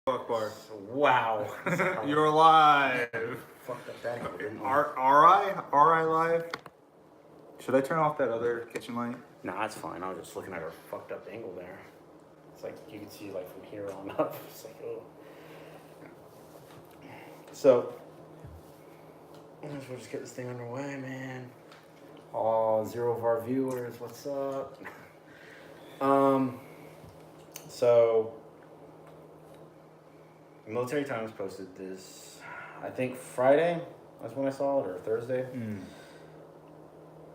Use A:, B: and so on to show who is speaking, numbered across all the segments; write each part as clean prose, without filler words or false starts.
A: Akbar.
B: Wow.
A: You're live.
B: Fucked up that angle, didn't we?
A: R.I. live? Should I turn off that other kitchen light?
B: Nah, it's fine. I was just looking at her fucked up angle there. It's like you can see like from here on up. It's like, oh. So, we'll just get this thing underway, man. All 0 of our viewers, what's up? So, Military Times posted this, I think Friday, that's when I saw it, or Thursday.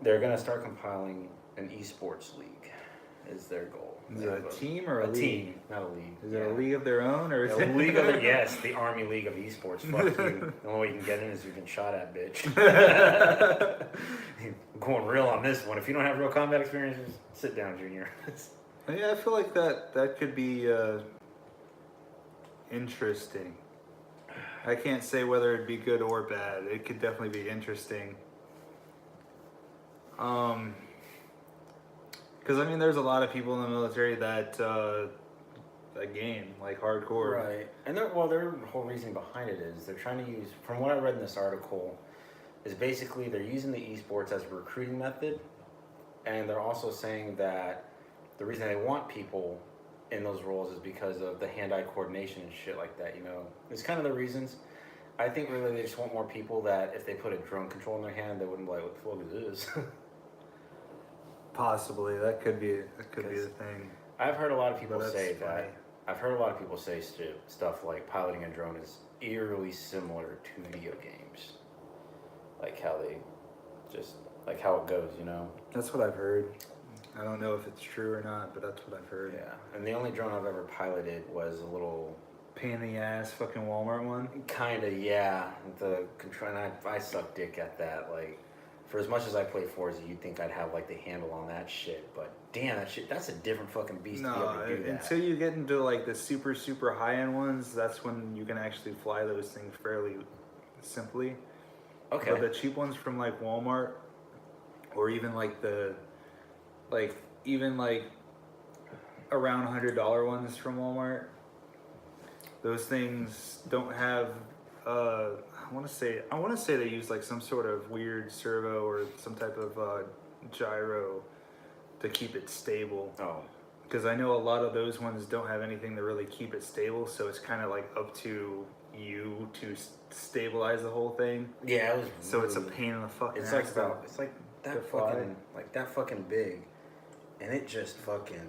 B: They're gonna start compiling an esports league, is their goal.
A: Is it a team or a league?
B: Team, not a league.
A: Is it a league of their own, or is
B: A
A: it
B: league of it? Yes, the Army League of Esports. Fuck you. The only way you can get in is you've been shot at, bitch. Going real on this one. If you don't have real combat experience, just sit down, Junior.
A: Yeah, I feel like that could be interesting. I can't say whether it'd be good or bad. It could definitely be interesting. Because I mean, there's a lot of people in the military that game like hardcore.
B: Right, and their whole reason behind it is they're trying to use, from what I read in this article, is basically they're using the esports as a recruiting method, and they're also saying that the reason they want people in those roles is because of the hand-eye coordination and shit like that. You know, it's kind of the reasons. I think really they just want more people that if they put a drone control in their hand, they wouldn't be like, what the fuck is this?
A: Possibly that could be the thing.
B: I've heard a lot of people
A: But
B: say
A: that's funny.
B: that. I've heard a lot of people say stuff like piloting a drone is eerily similar to video games, like how they just like how it goes, you know.
A: That's what I've heard. I don't know if it's true or not, but that's what I've heard.
B: Yeah, and the only drone I've ever piloted was a little
A: Pain in the ass fucking Walmart one.
B: kinda, yeah. The control, and I suck dick at that. Like, for as much as I play Forza, you'd think I'd have like the handle on that shit, but damn, that's a different fucking beast to be able to do that.
A: Until you get into like the super high end ones, that's when you can actually fly those things fairly simply.
B: Okay.
A: But the cheap ones from like Walmart, or even like around $100 ones from Walmart, those things don't have. I want to say they use like some sort of weird servo or some type of gyro to keep it stable.
B: Oh.
A: Because I know a lot of those ones don't have anything to really keep it stable, so it's kind of like up to you to stabilize the whole thing.
B: Yeah, it was.
A: So it's a
B: really-
A: pain in the fucking
B: It's
A: ass.
B: like about, it's like that
A: to fly.
B: that fucking big, and it just fucking.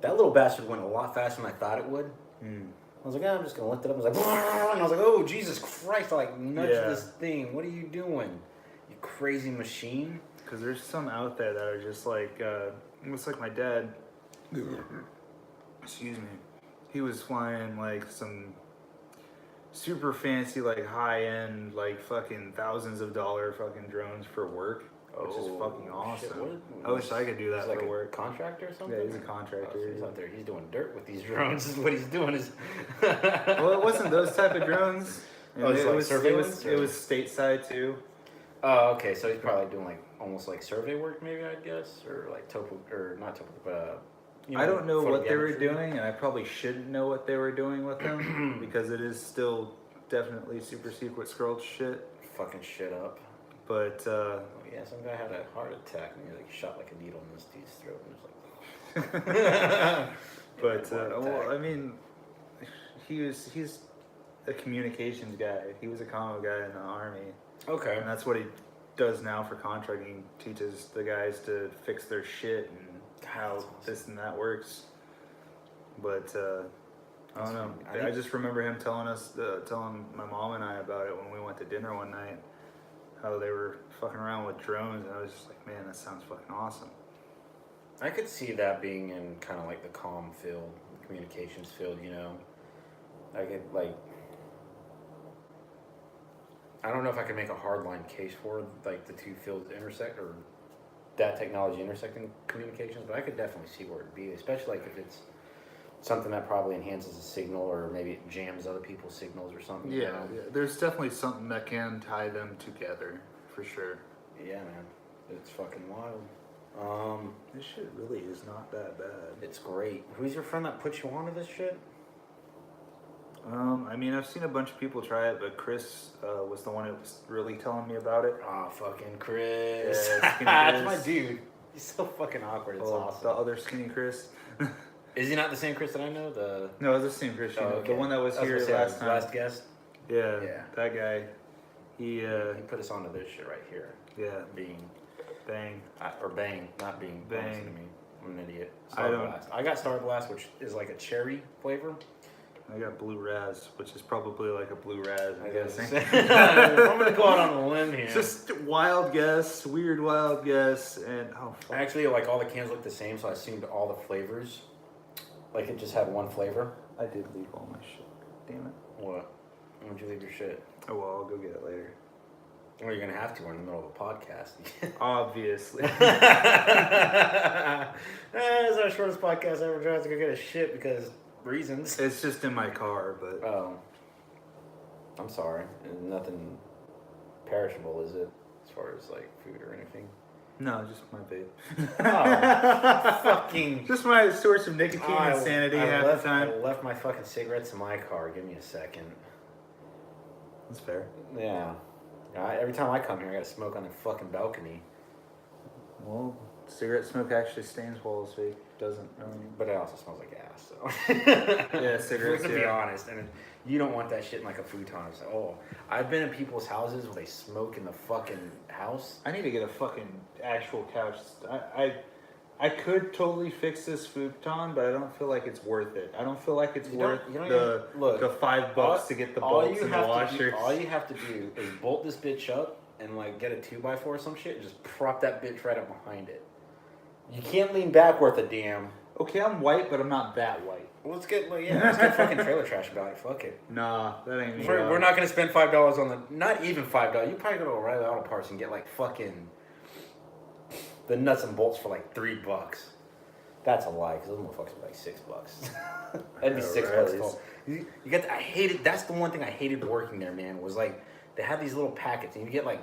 B: That little bastard went a lot faster than I thought it would. I was like, I'm just gonna lift it up. I was like, and I was like, oh Jesus Christ! I like nudged this thing. What are you doing, you crazy machine?
A: Because there's some out there that are just like, it's like my dad. Excuse me. He was flying like some super fancy, like high end, like fucking thousands of dollar fucking drones for work, which is fucking awesome.
B: Shit, what?
A: I wish I could do that
B: He's
A: for
B: like
A: work.
B: a contractor or something?
A: Yeah, he's a contractor.
B: Oh, so he's out there. He's doing dirt with these drones. Is what he's doing. Is
A: Well, it wasn't those type of drones.
B: Oh, it's like surveillance,
A: it was stateside too.
B: Oh, okay. So he's probably doing like almost like survey work, maybe I'd guess, or like not topo, but
A: I don't know what they were
B: photogrammetry.
A: doing, and I probably shouldn't know what they were doing with them because it is still definitely super secret squirrel shit.
B: Fucking shit up.
A: But
B: Oh, yeah, some guy had a heart attack and he like shot like a needle in this dude's throat and it was like.
A: well, I mean, he's a communications guy. He was a commo guy in the army,
B: Okay.
A: and that's what he does now for contracting. He teaches the guys to fix their shit and how
B: That's awesome.
A: this and that works. But I don't know.
B: I think-
A: I just remember him telling my mom and I about it when we went to dinner one night. How they were fucking around with drones, and I was just like, man, that sounds fucking awesome.
B: I could see that being in kind of like the comm field, the communications field, you know. I could like. I don't know if I could make a hardline case for like the two fields intersect or that technology intersecting communications, but I could definitely see where it'd be, especially like if it's something that probably enhances a signal or maybe it jams other people's signals or something. you
A: Yeah,
B: know?
A: there's definitely something that can tie them together, for sure.
B: Yeah, man. It's fucking wild.
A: This shit really is not that bad.
B: It's great. Who's your friend that put you onto this shit?
A: I mean, I've seen a bunch of people try it, but Chris was the one that was really telling me about it.
B: Oh, fucking Chris.
A: Yeah, skinny
B: That's my
A: Chris.
B: dude. He's so fucking awkward. It's
A: The
B: awesome.
A: other skinny Chris.
B: Is he not the same Chris that I know? The
A: No, it's the same Chris.
B: Oh, okay.
A: The one that was
B: I
A: here
B: gonna say,
A: last time.
B: last guest.
A: Yeah,
B: Yeah.
A: that guy. He
B: He put us onto this shit right here.
A: yeah,
B: Being
A: bang.
B: or bang, not being. Don't
A: Bang.
B: listen to me. I'm an idiot.
A: I
B: Star
A: don't-
B: Blast. I got Star Blast, which is like a cherry flavor.
A: I got blue raz, which is probably like a blue raz.
B: I
A: I'm
B: guess.
A: guessing.
B: I'm gonna go out on a limb here.
A: Just wild guess, weird wild guess, and oh fuck.
B: Actually, like all the cans look the same, so I assumed all the flavors, like it just had one flavor.
A: I did leave all my shit. Damn it.
B: What? Why'd you leave your shit?
A: Oh well, I'll go get it later.
B: Well, you're gonna have to. We're in the middle of a podcast.
A: Obviously.
B: It's our shortest podcast ever. Joe has to go get a shit because reasons.
A: It's just in my car, but
B: Oh, I'm sorry. Nothing perishable, is it? As far as like food or anything.
A: no, just my vape.
B: Oh, fucking.
A: Just my source of nicotine and sanity half
B: left,
A: the time.
B: I left my fucking cigarettes in my car. Give me a second.
A: That's fair.
B: Yeah. Every time I come here, I gotta smoke on the fucking balcony.
A: Well, cigarette smoke actually stains walls, vape doesn't.
B: But it also smells like ass, so.
A: Yeah, cigarettes,
B: To be
A: yeah.
B: honest, and you don't want that shit in like a futon. So, oh, I've been in people's houses where they smoke in the fucking house.
A: I need to get a fucking actual couch. I could totally fix this futon, but I don't feel like it's worth it. I don't feel like it's
B: You don't-
A: worth
B: you don't
A: the
B: even- look,
A: the $5 to get the bolts and the washers.
B: All you have to do is bolt this bitch up and like get a 2x4 or some shit and just prop that bitch right up behind it. You can't lean back worth a damn.
A: Okay, I'm white, but I'm not that white.
B: Let's get let's get fucking trailer trash about it. Fuck it.
A: Nah, that ain't me.
B: We're not gonna spend $5 on the not even $5. You probably go to O'Reilly Auto Parts and get like fucking the nuts and bolts for like $3. That's a lie, because those motherfuckers are like $6. That'd be $6
A: O'Reilly's.
B: total. You got. I hated. That's the one thing I hated working there, man. Was like they had these little packets, and you get like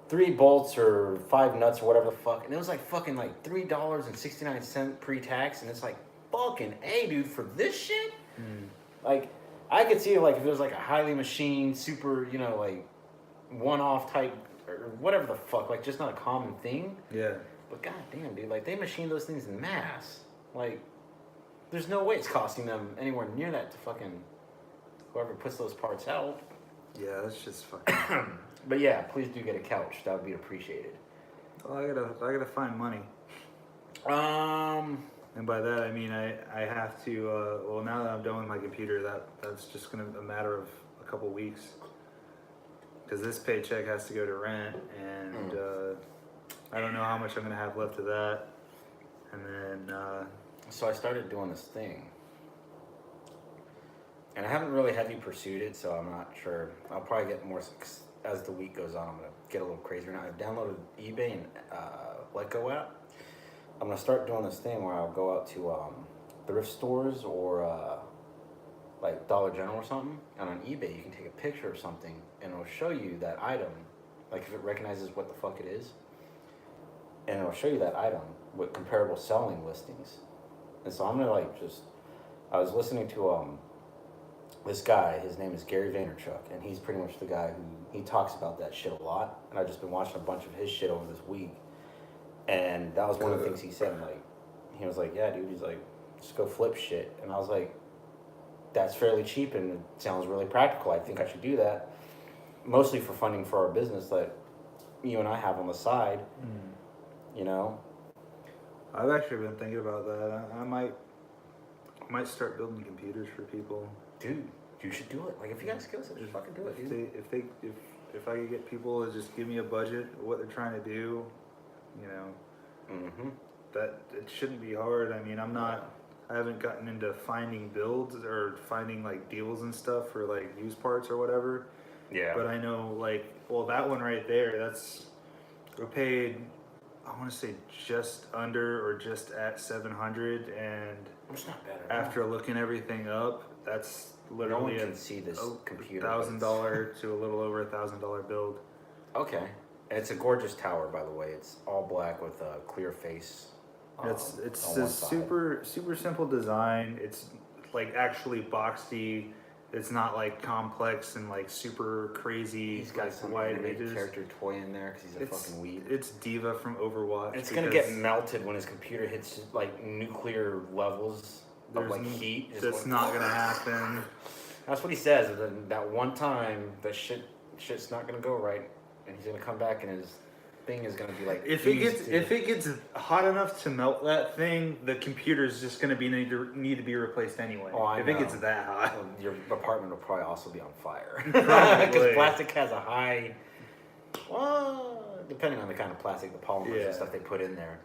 B: 3 bolts or 5 nuts or whatever the fuck, and it was like fucking like $3.69 pre-tax, and it's like fucking hey, dude, for this shit. Like I could see like if it was like a highly machined, super, like one-off type or whatever the fuck, like just not a common thing.
A: Yeah.
B: But goddamn, dude, like they machine those things in mass. Like, there's no way it's costing them anywhere near that to fucking whoever puts those parts out.
A: Yeah, that's just fucking.
B: But yeah, please do get a couch. That would be appreciated.
A: Well, I gotta find money,
B: Um,
A: and by that I mean I have to. Well, now that I'm done with my computer, that's just gonna a matter of a couple weeks. Because this paycheck has to go to rent, and I don't know how much I'm gonna have left of that. And then
B: so I started doing this thing. And I haven't really heavy pursued it, so I'm not sure. I'll probably get more as the week goes on. I'm gonna get a little crazier now. I've downloaded eBay and Letgo app. I'm gonna start doing this thing where I'll go out to thrift stores or like Dollar General or something, and on eBay you can take a picture of something and it'll show you that item, like if it recognizes what the fuck it is, and it'll show you that item with comparable selling listings. And so I'm gonna I was listening to this guy, his name is Gary Vaynerchuk, and he's pretty much the guy who he talks about that shit a lot. And I've just been watching a bunch of his shit over this week, and that was one of the things he said. Like, he was like, "Yeah, dude," he's like, "Just go flip shit," and I was like, "That's fairly cheap and it sounds really practical. I think I should do that, mostly for funding for our business that you and I have on the side."
A: I've actually been thinking about that. I might start building computers for people.
B: Dude, you should do it. Like, if you got skills, just fucking do it, dude.
A: If I could get people to just give me a budget of what they're trying to do,
B: Mm-hmm.
A: that it shouldn't be hard. I mean, I haven't gotten into finding builds or finding like deals and stuff for like used parts or whatever.
B: Yeah.
A: But I know that one right there, we paid, I want to say just under or just at 700, and
B: It's not bad.
A: after looking everything up, that's
B: no
A: literally
B: one can see this computer.
A: $1,000 to a little over $1,000 build.
B: Okay. It's a gorgeous tower, by the way. It's all black with a clear face.
A: It's
B: on one
A: a
B: side.
A: super simple design. It's like actually boxy. It's not like complex and like super crazy.
B: He's got
A: like
B: some
A: wide
B: animated
A: edges.
B: character toy in there because he's a fucking weeb.
A: It's Diva from Overwatch.
B: It's gonna get melted when his computer hits like nuclear levels of like heat.
A: That's not gonna happen.
B: That's what he says. And then that one time, that shit's not gonna go right, and he's gonna come back and his thing is gonna be like.
A: If it gets hot enough to melt that thing, the computer's just gonna need to be replaced anyway.
B: Oh, I
A: if
B: know.
A: it gets that hot,
B: Well, your apartment will probably also be on fire
A: Probably.
B: because plastic has a high. Well, depending on the kind of plastic, the polymers
A: Yeah.
B: and stuff they put in there.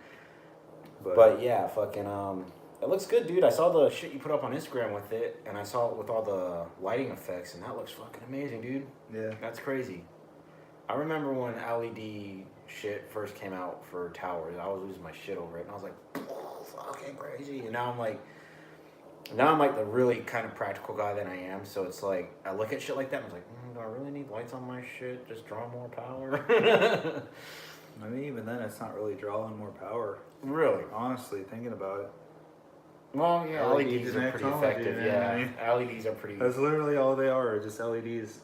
B: But yeah, fucking it looks good, dude. I saw the shit you put up on Instagram with it, and I saw it with all the lighting effects, and that looks fucking amazing, dude.
A: yeah,
B: That's crazy. I remember when LED shit first came out for towers. I was losing my shit over it, and I was like, oh, fucking crazy. And now I'm like the really kind of practical guy that I am. So it's like I look at shit like that, and I was like, do I really need lights on my shit? Just draw more power.
A: I mean, even then, it's not really drawing more power.
B: Really?
A: Honestly, thinking about it,
B: Well, yeah,
A: LEDs
B: LEDs are
A: and
B: pretty
A: technology,
B: effective.
A: man.
B: Yeah,
A: I mean,
B: LEDs are pretty.
A: that's literally all they are, just LEDs.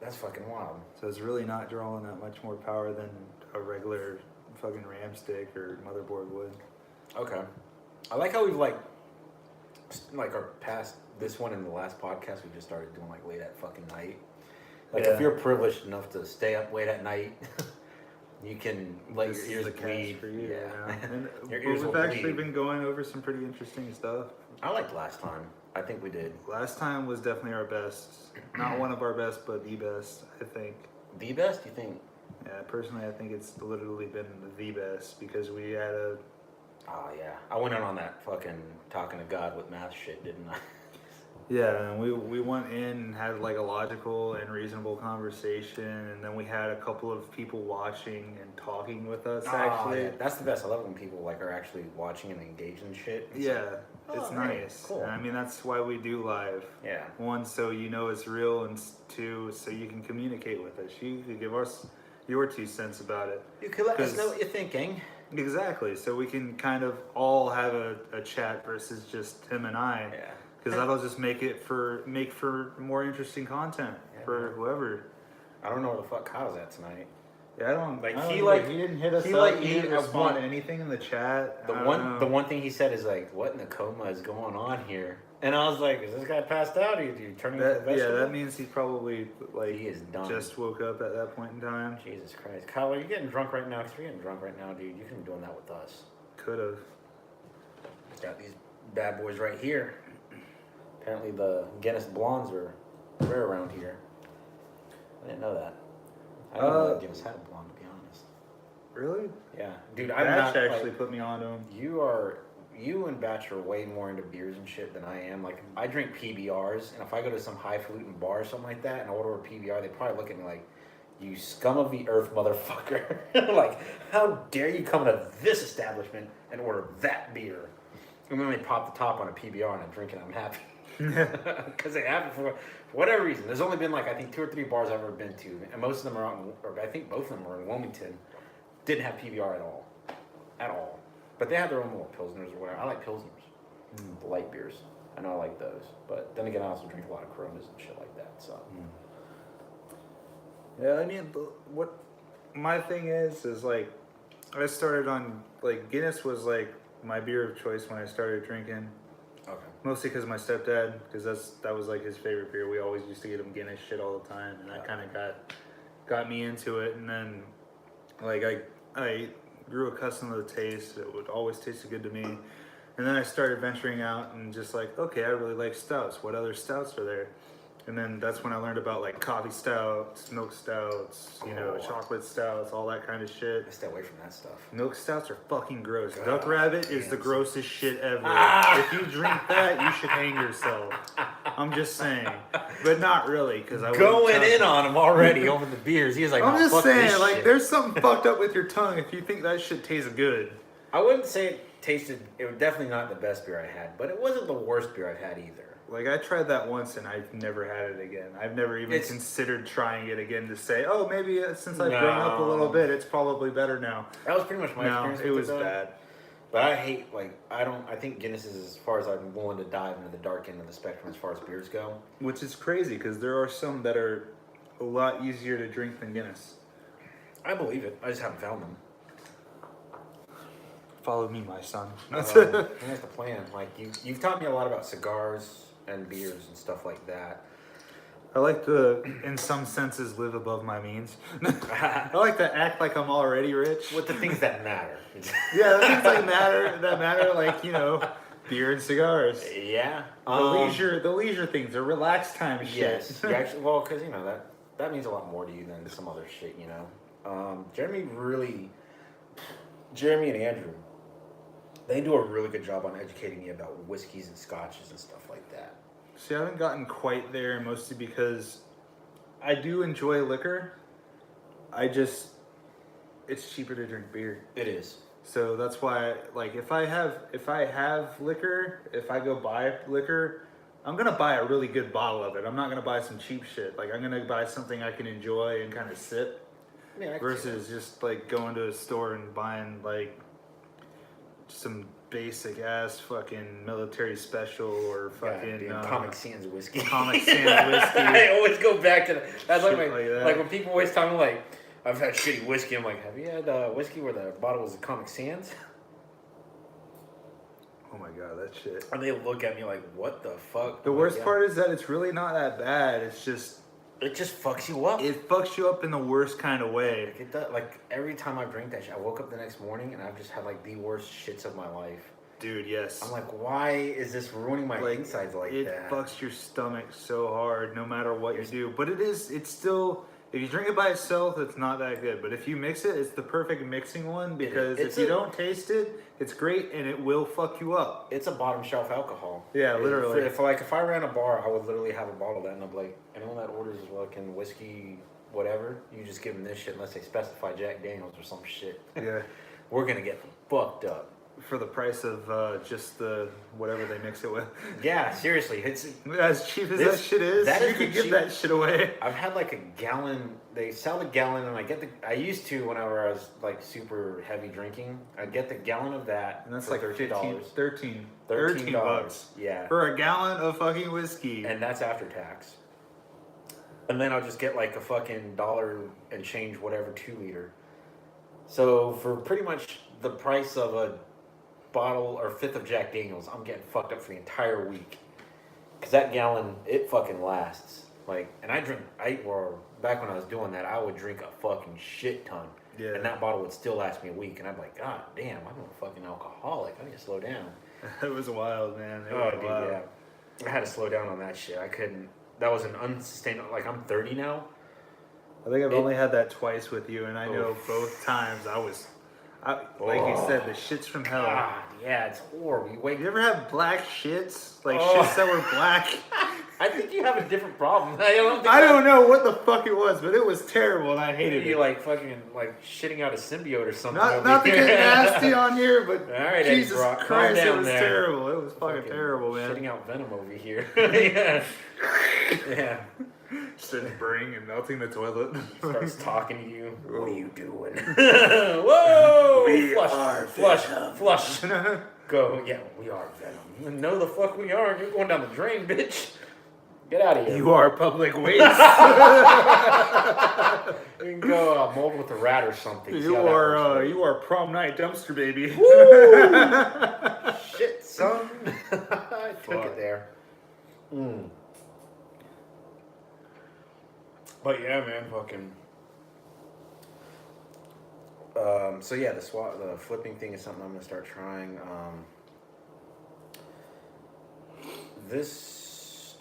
B: That's fucking wild.
A: So it's really not drawing that much more power than a regular fucking RAM stick or motherboard would.
B: Okay. I like how we've like our past this one and the last podcast we just started doing like late at fucking night. Like
A: Yeah.
B: if you're privileged enough to stay up late at night, you can let
A: This
B: your
A: is
B: ears
A: the
B: bleed.
A: cast for you.
B: Yeah.
A: And
B: Your ears
A: we've
B: will
A: actually
B: bleed.
A: been going over some pretty interesting stuff.
B: I liked last time. I think we did.
A: Last time was definitely our best. Not one of our best, but the best, I think.
B: The best, you think?
A: Yeah, personally, I think it's literally been the best because we had a.
B: Oh yeah. I went in on that fucking talking to God with math shit, didn't I?
A: Yeah, and we went in and had like a logical and reasonable conversation, and then we had a couple of people watching and talking with us. Actually,
B: Oh, yeah. That's the best. I love it when people like are actually watching and engaged in shit. It's
A: yeah,
B: like,
A: it's
B: oh, right,
A: nice.
B: cool.
A: And I mean, that's why we do live.
B: yeah.
A: One, so you know it's real, and two, so you can communicate with us. You can give us your 2 cents about it.
B: You can let us
A: 'Cause-
B: know what you're thinking.
A: Exactly. So we can kind of all have a chat versus just him and I.
B: Yeah.
A: Because that'll just make for more interesting content
B: Yeah,
A: for
B: man.
A: whoever.
B: I don't know where the fuck Kyle's at tonight.
A: Yeah, I don't
B: Like,
A: I don't
B: he,
A: know,
B: like-
A: he didn't hit us
B: he,
A: up.
B: like,
A: He
B: he-
A: didn't
B: at
A: respond
B: one-
A: to anything in the chat.
B: The
A: I don't
B: one
A: know.
B: thing he said is like, "What in the coma is going on here?" And I was like, "Is this guy passed out? Or you turning into a
A: That, yeah,
B: vegetable?"
A: that means he probably like
B: He is done.
A: just woke up at that point in time.
B: Jesus Christ, Kyle, are you getting drunk right now? Because if you're getting drunk right now, dude, you can be doing that with us.
A: Could have.
B: Got these bad boys right here. Apparently, the Guinness blondes are rare around here. I didn't know that. I didn't know that Guinness had a blonde, to be honest.
A: Really?
B: Yeah, dude, I'm
A: Batch
B: not
A: actually
B: like,
A: put me on to him.
B: You and Batch are way more into beers and shit than I am. Like, I drink PBRs, and if I go to some highfalutin bar or something like that and order a PBR, they probably look at me like, "You scum of the earth, motherfucker!" Like, how dare you come to this establishment and order that beer? And then they pop the top on a PBR and I drink it. I'm happy because they have it for whatever reason. There's only been like I think 2 or 3 bars I've ever been to, and most of them are out, or I think both of them are in Wilmington. Didn't have PBR at all. But they have their own little pilsners or whatever. I like pilsners, the light beers. I know I like those. But then again, I also drink a lot of Coronas and shit like that. So
A: Yeah, I mean, what my thing is like, I started on like Guinness was like my beer of choice when I started drinking.
B: okay.
A: Mostly because my stepdad, because that was like his favorite beer. We always used to get him Guinness shit all the time, and that kind of got me into it. And then, like I grew accustomed to the taste. It would always taste good to me. And then I started venturing out and just like, okay, I really like stouts. What other stouts are there? And then that's when I learned about like coffee stouts, milk stouts, chocolate stouts, all that kind of shit.
B: I stay away from that stuff.
A: Milk stouts are fucking gross.
B: God
A: Duck Rabbit is
B: damn,
A: the
B: son.
A: grossest shit ever. If you drink that, you should hang yourself. I'm just saying, but not really, because I
B: Going
A: wouldn't
B: in
A: tell-
B: on him already over the beers. He's like,
A: I'm
B: "No,
A: just
B: fuck
A: saying,
B: this
A: like,
B: shit."
A: there's something fucked up with your tongue if you think that shit tastes good.
B: I wouldn't say it tasted. It was definitely not the best beer I had, but it wasn't the worst beer I've had either.
A: Like, I tried that once and I've never had it again. I've never even
B: It's-
A: considered trying it again to say, oh, maybe since I've grown up a little
B: No.
A: bit, it's probably better now.
B: That was pretty much my
A: No,
B: experience.
A: it
B: with
A: was
B: though.
A: bad.
B: But I hate, like, I think Guinness is as far as I'm willing to dive into the dark end of the spectrum as far as beers go.
A: Which is crazy because there are some that are a lot easier to drink than Guinness.
B: I believe it. I just haven't found them.
A: Follow me, my son.
B: That's the plan. Like, you've taught me a lot about cigars and beers and stuff like that.
A: I like to, in some senses, live above my means. I like to act like I'm already rich.
B: With the things that matter.
A: Yeah, the things that matter, like, you know, beer and cigars.
B: Yeah.
A: The leisure things, the relaxed time shit.
B: Yes. You actually, well, because, you know, that means a lot more to you than some other shit, you know. Jeremy and Andrew, they do a really good job on educating me about whiskeys and scotches and stuff like that.
A: See, I haven't gotten quite there, mostly because I do enjoy liquor. It's cheaper to drink beer.
B: It is.
A: So that's why, like, if I have liquor, if I go buy liquor, I'm gonna buy a really good bottle of it. I'm not gonna buy some cheap shit. Like, I'm gonna buy something I can enjoy and kind of sip,
B: Yeah,
A: versus just like going to a store and buying like some basic ass fucking military special or fucking
B: Comic Sans whiskey.
A: Comic Sans whiskey.
B: I always go back to that. That's
A: Shit
B: like
A: that.
B: like when people always tell me, like, I've had shitty whiskey. I'm like, have you had whiskey where the bottle was a Comic Sans?
A: Oh my god, that shit.
B: And they look at me like, what the fuck?
A: The worst part is that it's really not that bad. It's just
B: it just fucks you up.
A: it fucks you up in the worst kind of way.
B: Like, it does, like, every time I drink that shit, I woke up the next morning and I've just had like the worst shits of my life.
A: Dude, yes.
B: I'm like, why is this ruining my insides like
A: it
B: that?
A: It fucks your stomach so hard no matter what you do. But it's still, if you drink it by itself, it's not that good. But if you mix it, it's the perfect mixing one because if you don't taste it, it's great and it will fuck you up.
B: It's a bottom shelf alcohol.
A: Yeah, literally.
B: If I ran a bar, I would literally have a bottle of that and I'm like, anyone that orders fucking whiskey, whatever, you just give them this shit unless they specify Jack Daniels or some shit.
A: Yeah.
B: We're gonna get fucked up.
A: For the price of just the whatever they mix it with.
B: Yeah, seriously, it's
A: as cheap as that shit is. You can give that shit away.
B: I've had like a gallon. They sell the gallon, and I used to whenever I was like super heavy drinking. I'd get the gallon of that,
A: and that's
B: for
A: like $13 bucks.
B: Yeah,
A: for a gallon of fucking whiskey,
B: and that's after tax. And then I'll just get like a fucking $1 and change whatever 2 liter. So for pretty much the price of a bottle or fifth of Jack Daniels, I'm getting fucked up for the entire week. Cause that gallon, it fucking lasts. Like, and back when I was doing that, I would drink a fucking shit ton.
A: Yeah.
B: And that bottle would still last me a week. And I'd be like, God damn, I'm a fucking alcoholic. I need to slow down.
A: It was wild, man.
B: Dude, yeah. I had to slow down on that shit. I couldn't. That was an unsustainable. Like, I'm 30 now.
A: I think I've only had that twice with you, and I know both times like you said, the shits from hell.
B: God, yeah, it's horrible.
A: You ever have black shits? Like shits that were black?
B: I think you have a different problem.
A: I don't know what the fuck it was, but it was terrible, and I hated it.
B: You like fucking like shitting out a symbiote or something.
A: Not to get nasty on here, but
B: all right,
A: Jesus Christ, it was
B: there.
A: terrible. It was fucking terrible, man.
B: Shitting out venom over here. Yeah. Yeah.
A: Starts burning and melting the toilet.
B: Starts talking to you. What are you doing? Whoa!
A: We are
B: flush. Go. Yeah, we are Venom. No, the fuck we aren't. You're going down the drain, bitch. Get out of here.
A: You are public waste.
B: You can go mold with a rat or something.
A: You are prom night dumpster baby.
B: Woo! Shit, son. I took it there. But yeah, man, fucking. So yeah, the flipping thing is something I'm gonna start trying. This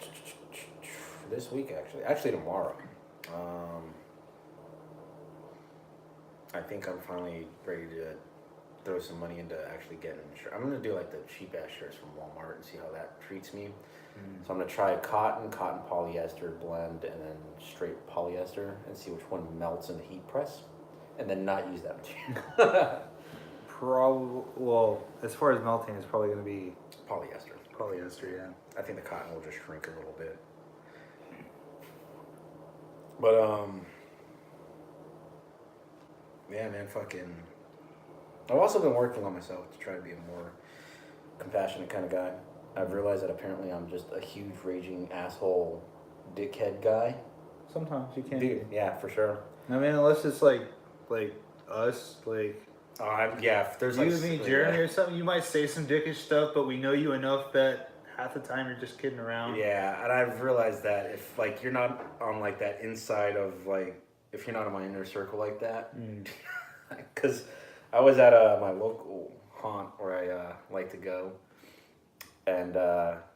B: week actually tomorrow. I think I'm finally ready to throw some money into actually getting a shirt. I'm gonna do like the cheap ass shirts from Walmart and see how that treats me. So I'm gonna try a cotton polyester blend and then straight polyester and see which one melts in the heat press, and then not use that material.
A: Well, as far as melting, it's probably gonna be
B: Polyester.
A: Polyester, yeah.
B: I think the cotton will just shrink a little bit. But yeah, man, fucking. I've also been working on myself to try to be a more compassionate kind of guy. I've realized that apparently I'm just a huge raging asshole dickhead guy.
A: Sometimes you can.
B: Dude, yeah, for sure.
A: I mean, unless it's like us, like
B: Yeah, if there's
A: you
B: like
A: and me, Jeremy, or something, you might say some dickish stuff, but we know you enough that half the time you're just kidding around.
B: Yeah, and I've realized that if like you're not on like that inside of like if you're not in my inner circle like that, because I was at my local haunt where I like to go, and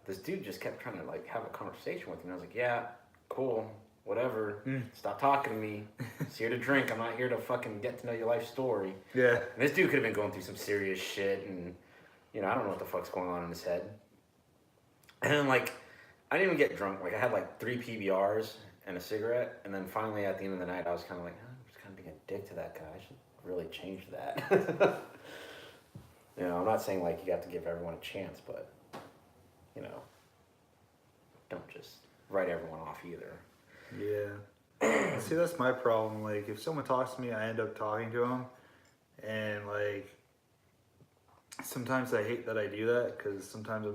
B: this dude just kept trying to like have a conversation with me. And I was like, yeah, cool, whatever. Stop talking to me. It's here to drink. I'm not here to fucking get to know your life story.
A: Yeah.
B: And this dude could have been going through some serious shit, and you know I don't know what the fuck's going on in his head. And then, like, I didn't even get drunk. Like, I had, like, 3 PBRs and a cigarette. And then finally, at the end of the night, I was kind of like, oh, I'm just kind of being a dick to that guy. I should really change that. You know, I'm not saying, like, you have to give everyone a chance, but, you know, don't just write everyone off either.
A: Yeah. See, that's my problem. Like, if someone talks to me, I end up talking to them. And, like, sometimes I hate that I do that because sometimes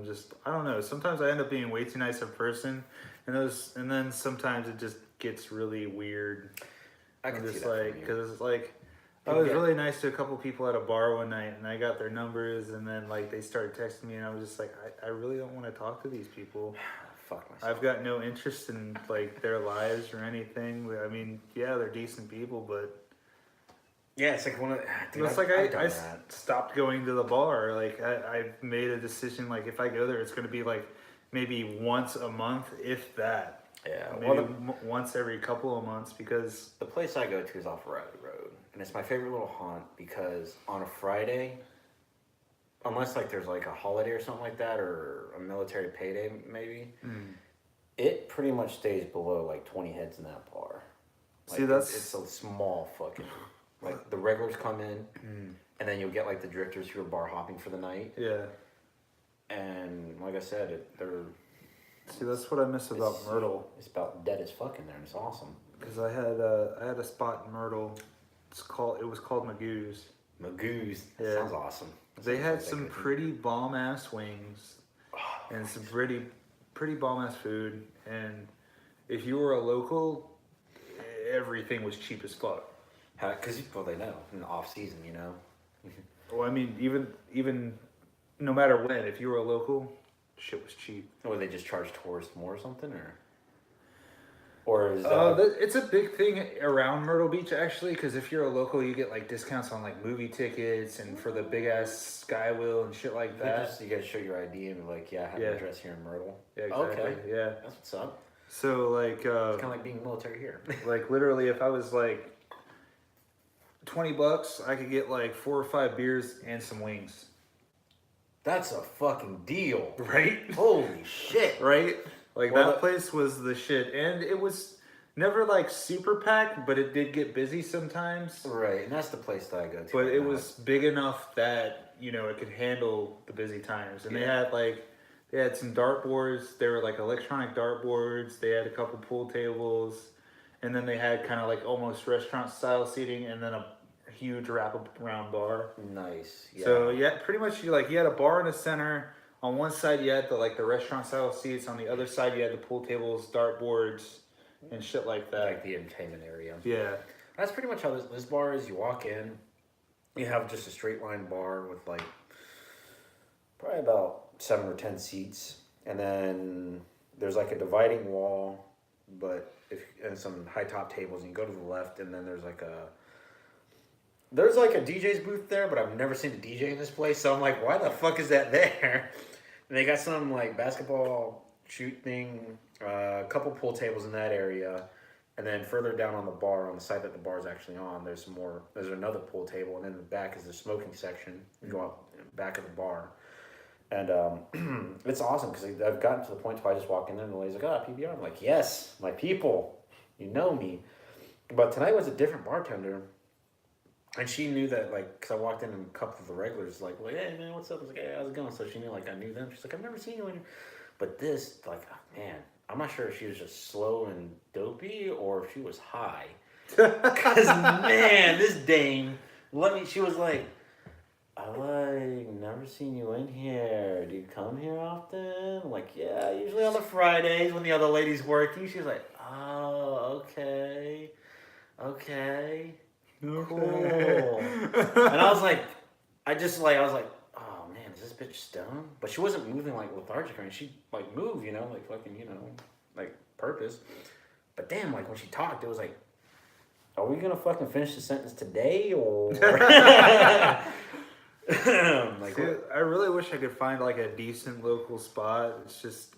A: I don't know. Sometimes I end up being way too nice of a person, and then sometimes it just gets really weird.
B: I can
A: I'm
B: see
A: just
B: that
A: like,
B: from you.
A: because it's like, I
B: People
A: was
B: get-
A: really nice to a couple people at a bar one night, and I got their numbers, and then like they started texting me, and I was just like, I really don't want to talk to these people.
B: Fuck myself.
A: I've got no interest in like their lives or anything. I mean, yeah, they're decent people, but
B: Yeah, it's like one of the... Dude,
A: it's
B: I've
A: like
B: done
A: I
B: that.
A: stopped going to the bar. Like I've made a decision. Like if I go there, it's going to be like maybe once a month, if that.
B: Yeah,
A: Maybe
B: well,
A: once every couple of months because
B: the place I go to is off Riley Road, and it's my favorite little haunt because on a Friday, unless like there's like a holiday or something like that, or a military payday maybe, it pretty much stays below like 20 heads in that bar. Like,
A: See, that's-
B: it's a small fucking like the regulars come in, and then you'll get like the drifters who are bar hopping for the night,
A: yeah.
B: and like I said, they're
A: See, that's what I miss about
B: It's-
A: Myrtle
B: it's about dead as fuck in there, and it's awesome.
A: because I had a spot in Myrtle. It was called Magoo's.
B: Magoo's, that
A: Yeah.
B: sounds awesome. That
A: They
B: sounds
A: had
B: like
A: some
B: a good-
A: pretty bomb ass wings and some pretty bomb ass food. And if you were a local, everything was cheap as fuck.
B: Because well, they know in the off season, you know.
A: Well, I mean, even no matter when, if you were a local, shit was cheap.
B: Or they just charge tourists more or something, or is that
A: It's a big thing around Myrtle Beach actually, because if you're a local, you get like discounts on like movie tickets and for the big ass Skywheel and shit like that.
B: you gotta show your ID and be like, yeah, I have
A: Yeah.
B: an address here in Myrtle.
A: Yeah, exactly.
B: Okay,
A: Yeah.
B: that's what's up.
A: So like,
B: It's kind of like being military here.
A: like literally, if I was like $20, I could get like 4 or 5 beers and some wings.
B: That's a fucking deal,
A: Right?
B: Holy shit!
A: Right? Like
B: Well,
A: that place was the shit, and it was never like super packed, but it did get busy sometimes.
B: Right, and that's the place that I go to.
A: But
B: right
A: it
B: now.
A: was big enough that it could handle the busy times, and
B: Yeah.
A: they had some dartboards. They were like electronic dartboards. They had a couple pool tables, and then they had kind of like almost restaurant style seating, and then a huge wraparound bar.
B: nice. Yeah.
A: So yeah, pretty much you had a bar in the center. On one side you had the restaurant style seats. On the other side you had the pool tables, dartboards, and shit like that.
B: like the entertainment area.
A: Yeah.
B: That's pretty much how this bar is. You walk in, you have just a straight line bar with like probably about 7 or 10 seats, and then there's like a dividing wall, and some high top tables. And you go to the left, and then there's like a DJ's booth there, but I've never seen a DJ in this place, so I'm like, why the fuck is that there? And they got some like basketball shoot thing, a couple pool tables in that area. And then further down on the bar, on the side that the bar is actually on, there's another pool table, and in the back is the smoking section. You go up back of the bar. And it's awesome because I've gotten to the point where I just walk in there and the lady's like, PBR. I'm like, yes, my people, you know me. But tonight was a different bartender. And she knew that, because I walked in and a couple of the regulars, like, hey, man, what's up? I was like, hey, how's it going? So she knew, I knew them. She's like, I've never seen you in here. But this, man, I'm not sure if she was just slow and dopey or if she was high. Because, man, this dame, she was like, I like never seen you in here. Do you come here often? I'm like, yeah, usually on the Fridays when the other lady's working. She's like, oh, okay. Okay. Cool. And I was like, I was like, oh man, is this bitch stoned? But she wasn't moving like lethargic or anything. She like moved, like fucking, like purpose. But damn, like when she talked, it was like, are we gonna fucking finish the sentence today or? Like,
A: See, I really wish I could find like a decent local spot. It's just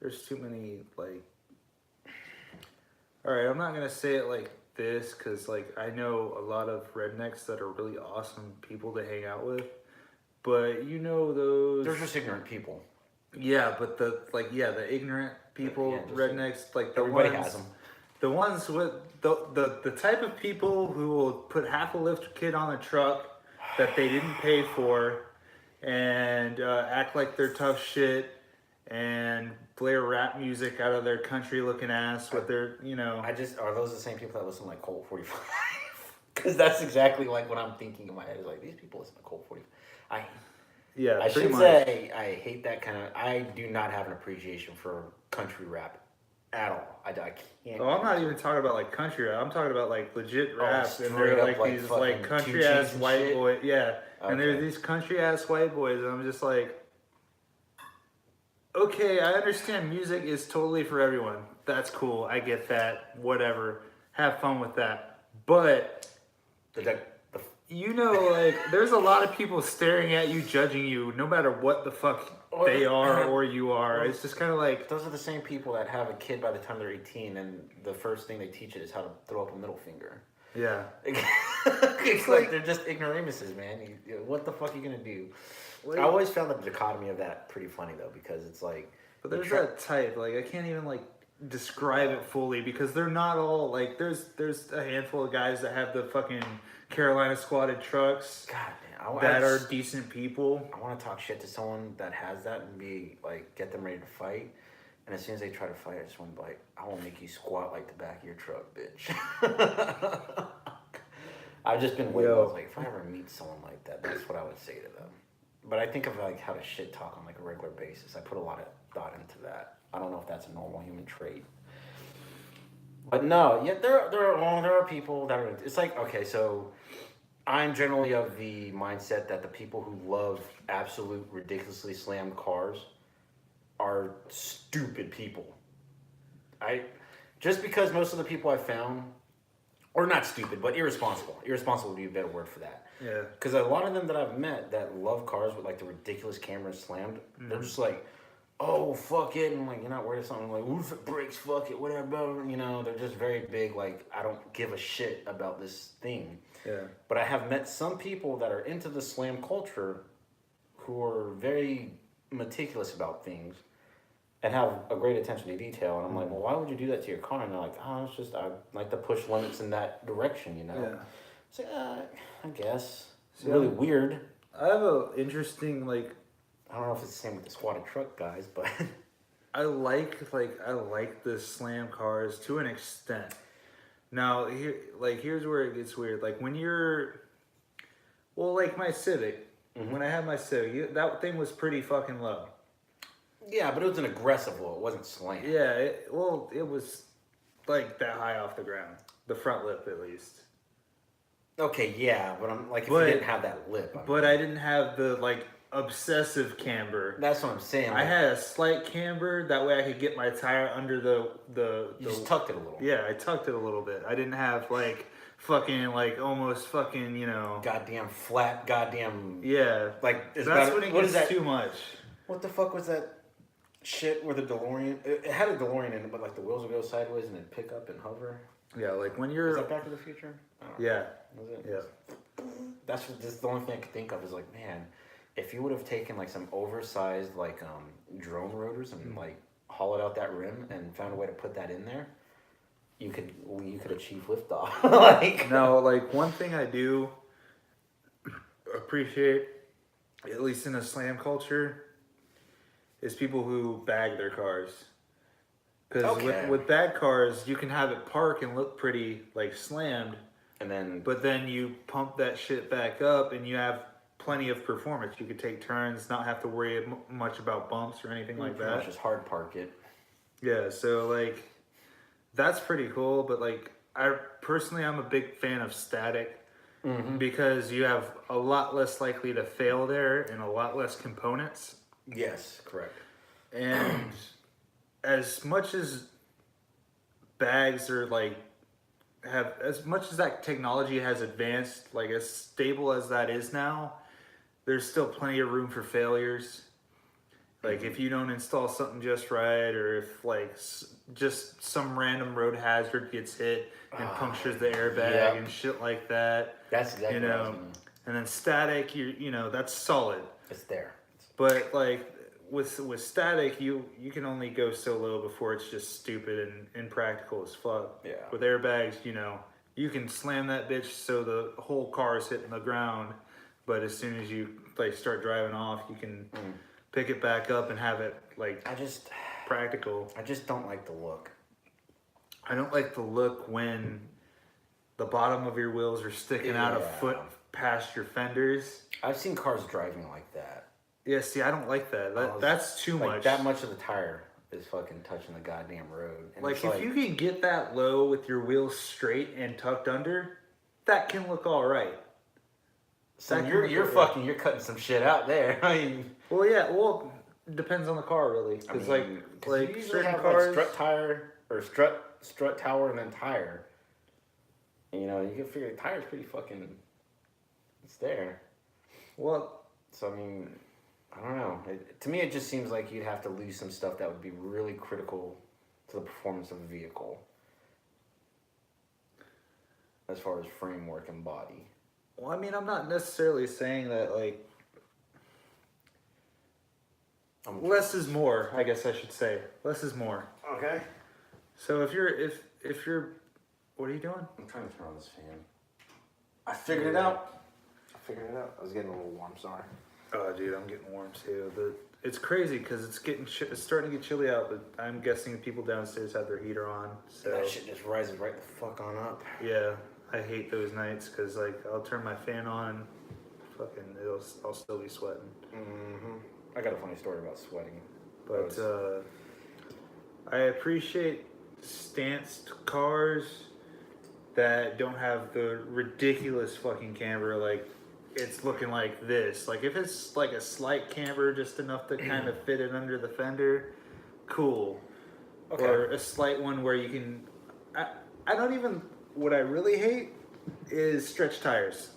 A: there's too many like. All right, I'm not gonna say it like this because like I know a lot of rednecks that are really awesome people to hang out with, but those.
B: they're just ignorant people.
A: Yeah, but the ignorant people,
B: Yeah, just
A: rednecks, like the
B: everybody
A: ones,
B: has them.
A: the ones with the type of people who will put half a lift kit on a truck that they didn't pay for, and act like they're tough shit, and blare rap music out of their country looking ass with their
B: Are those the same people that listen to like Colt 45? Because that's exactly like what I'm thinking in my head. Is like these people listen to Colt 45.
A: Yeah,
B: I
A: pretty
B: should
A: much.
B: say I hate that kind of. I do not have an appreciation for country rap at all. I can't.
A: Oh, I'm not even talking about like country rap. I'm talking about like legit rap, and
B: straight
A: they're
B: up,
A: like
B: like,
A: these
B: fucking
A: like
B: Two
A: country
B: Cheeks
A: ass
B: and
A: white
B: shit?
A: boy. Yeah, and they're
B: Okay.
A: these country ass white boys, and I'm just like, okay, I understand music is totally for everyone. That's cool. I get that. Whatever. Have fun with that. But
B: The
A: like, there's a lot of people staring at you, judging you, no matter what the fuck they are or you are. It's just kind of like,
B: those are the same people that have a kid by the time they're 18, and the first thing they teach it is how to throw up a middle finger.
A: yeah.
B: It's like they're just ignoramuses, man. What the fuck are you gonna do?
A: Like,
B: I always found the dichotomy of that pretty funny though, because it's like,
A: but there's that type, like I can't even like describe it fully because they're not all like there's a handful of guys that have the fucking Carolina squatted trucks
B: God damn,
A: that are decent people.
B: I want to talk shit to someone that has that and be like, get them ready to fight. And as soon as they try to fight, I just want to be like, I will make you squat like the back of your truck, bitch. I've just been waiting. I was like, if I ever meet someone like that, that's what I would say to them. But I think of like how to shit talk on like a regular basis. I put a lot of thought into that. I don't know if that's a normal human trait. But no, yeah, there are people that are. It's like, okay, so I'm generally of the mindset that the people who love absolute ridiculously slammed cars are stupid people. Just because most of the people I've found, or not stupid, but irresponsible. Irresponsible would be a better word for that.
A: Yeah.
B: Because a lot of them that I've met that love cars with like the ridiculous cameras slammed, they're just like, oh, fuck it. And I'm like, you're not worried of something. I'm like, what if it breaks? Fuck it, whatever. They're just very big, like, I don't give a shit about this thing.
A: Yeah.
B: But I have met some people that are into the slam culture who are very meticulous about things and have a great attention to detail. And I'm like, well, why would you do that to your car? And they're like, oh, it's just, I like to push limits in that direction,
A: Yeah.
B: It's like, I guess. It's
A: See,
B: really weird.
A: I have a interesting like
B: I don't know if it's the same with the squatted truck guys, but
A: I like the slam cars to an extent. Now here's where it gets weird. Like when you're, well, like my Civic.
B: Mhm.
A: When I had my Civic, that thing was pretty fucking low.
B: yeah, but it was an aggressive low. It wasn't slam.
A: Yeah, it was like that high off the ground. The front lip, at least.
B: Okay, yeah, but I'm like, if you
A: But-
B: didn't have that lip.
A: But I didn't have the like obsessive camber.
B: That's what I'm saying.
A: I had a slight camber. That way I could get my tire under the
B: You just tucked it a little.
A: Yeah, I tucked it a little bit. I didn't have like fucking like almost fucking
B: Goddamn flat, goddamn.
A: Yeah.
B: Like, it's
A: That's
B: about,
A: when it
B: what
A: gets
B: is that?
A: too much.
B: What the fuck was that shit where the DeLorean? It had a DeLorean in it, but like the wheels would go sideways and then pick up and hover.
A: Yeah, like when
B: Is
A: you're
B: that Back to the Future? I don't know.
A: yeah,
B: Was it?
A: yeah.
B: That's the only thing I could think of is like, man, if you would have taken like some oversized like drone rotors and like hollowed out that rim and found a way to put that in there, you could achieve liftoff. Like
A: No, like one thing I do appreciate, at least in a slam culture, is people who bag their cars. Because
B: Okay.
A: with bag cars, you can have it park and look pretty like slammed,
B: and then
A: but then you pump that shit back up and you have plenty of performance. You could take turns, not have to worry much about bumps or anything like
B: Pretty much
A: that.
B: just hard park it.
A: Yeah, so like that's pretty cool. But like I personally, I'm a big fan of static because you have a lot less likely to fail there and a lot less components.
B: Yes, correct.
A: And as much as bags are like have as much as that technology has advanced, like as stable as that is now, there's still plenty of room for failures. Like if you don't install something just right, or if like just some random road hazard gets hit and punctures the airbag
B: Yep.
A: and shit like that.
B: That's exactly
A: You
B: what I was
A: know,
B: gonna.
A: and then static, you know that's solid.
B: It's there.
A: But like with static, you can only go so low before it's just stupid and impractical as fuck.
B: Yeah.
A: With airbags, you know, you can slam that bitch so the whole car is hitting the ground, but as soon as you like start driving off, you can pick it back up and have it like practical.
B: I just don't like the look.
A: I don't like the look when the bottom of your wheels are sticking out a
B: Yeah.
A: foot past your fenders.
B: I've seen cars driving like that.
A: Yeah, see, I don't like that. That's too
B: Like
A: much.
B: that much of the tire is fucking touching the goddamn road. And
A: Like
B: it's
A: if you can get that low with your wheels straight and tucked under, that can look all right.
B: so
A: that
B: you're
A: can-
B: you're cutting some shit out there. I mean,
A: Well, yeah, well, depends on the car really, because like
B: you usually
A: certain
B: have
A: cars.
B: like strut tire or strut tower and then tire. And, you know, you can figure the tire's pretty fucking. It's there.
A: Well,
B: So I mean, I don't know. To me, it just seems like you'd have to lose some stuff that would be really critical to the performance of the vehicle, as far as framework and body.
A: well, I mean, I'm not necessarily saying that like less is more. I guess I should say less is more.
B: Okay.
A: So if you're, what are you doing?
B: I'm trying to turn on this fan. I figured it out. I was getting a little warm. Sorry.
A: Oh, dude, I'm getting warm too. It's crazy because it's starting to get chilly out, but I'm guessing people downstairs have their heater on. So
B: That shit just rises right the fuck on up.
A: yeah, I hate those nights because like I'll turn my fan on, fucking I'll still be sweating.
B: I got a funny story about sweating.
A: But I appreciate stanced cars that don't have the ridiculous fucking camber, like it's looking like this. Like if it's like a slight camber, just enough to kind of fit it under the fender, cool.
B: Okay.
A: Or a slight one where you can. I don't even. What I really hate is stretch tires.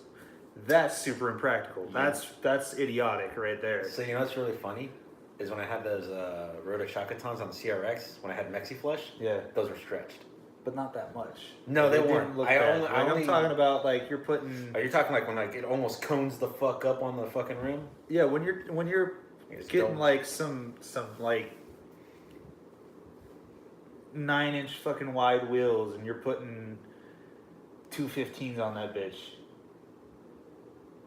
A: That's super impractical. That's idiotic right there.
B: So you know what's really funny is when I had those Roto Shakatons on the CRX when I had MexiFlush.
A: Yeah,
B: Those were stretched.
A: but not that much.
B: No, they
A: didn't
B: weren't.
A: Look
B: I
A: bad.
B: only-
A: Like,
B: I only-
A: I'm talking about like you're putting.
B: Are you talking like when like it almost cones the fuck up on the fucking rim?
A: Yeah, when you're
B: You just
A: getting
B: don't-
A: like some like 9-inch fucking wide wheels and you're putting 215s on that bitch.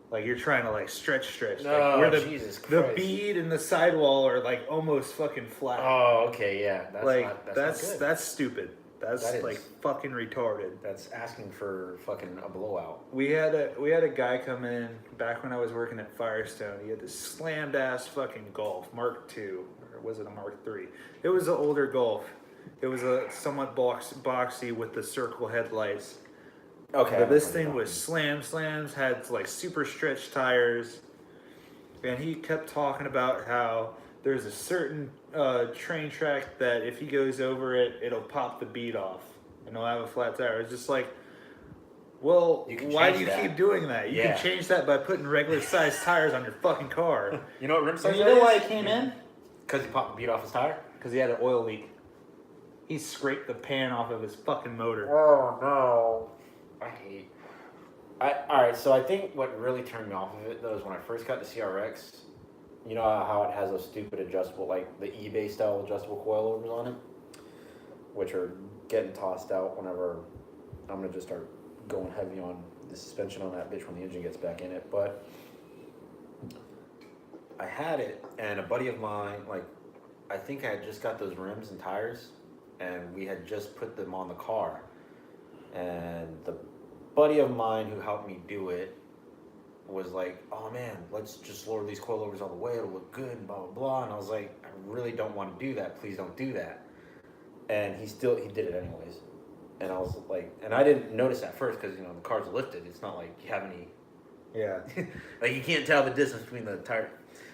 A: Like you're trying to like stretch.
B: Oh,
A: like, where
B: Jesus
A: the
B: Christ.
A: bead and the sidewall are like almost fucking flat.
B: Oh, okay, yeah. That's
A: like
B: not,
A: that's
B: not good.
A: that's stupid. That's
B: That is.
A: like fucking retarded.
B: That's asking for fucking a blowout.
A: We had a guy come in back when I was working at Firestone. He had this slammed ass fucking Golf Mark II, or was it a Mark III? It was an older Golf. It was a somewhat boxy with the circle headlights.
B: Okay.
A: But this thing was slams, had like super stretched tires, and he kept talking about how there's a certain train track that if he goes over it, it'll pop the bead off and he'll have a flat tire. It's just like, well,
B: You can
A: why
B: change
A: do you
B: that.
A: keep doing that? You
B: Yeah.
A: can change that by putting regular sized tires on your fucking car.
B: You know what rim size
A: And you know why he came in?
B: Because he popped the bead off his tire?
A: Because he had an oil leak. He scraped the pan off of his fucking motor.
B: Oh, no. Alright, so I think what really turned me off of it, though, is when I first got the CRX, you know how it has those stupid adjustable, like the eBay style adjustable coilovers on it? Which are getting tossed out whenever I'm going to just start going heavy on the suspension on that bitch when the engine gets back in it. But I had it, and a buddy of mine, like, I think I had just got those rims and tires, and we had just put them on the car. And the buddy of mine who helped me do it was like, oh man, let's just lower these coilovers all the way, it'll look good, and blah, blah, blah. And I was like, I really don't want to do that. Please don't do that. And he did it anyways. And I was like, and I didn't notice at first because, the car's lifted. It's not like you have any,
A: Yeah.
B: like you can't tell the distance between the tire.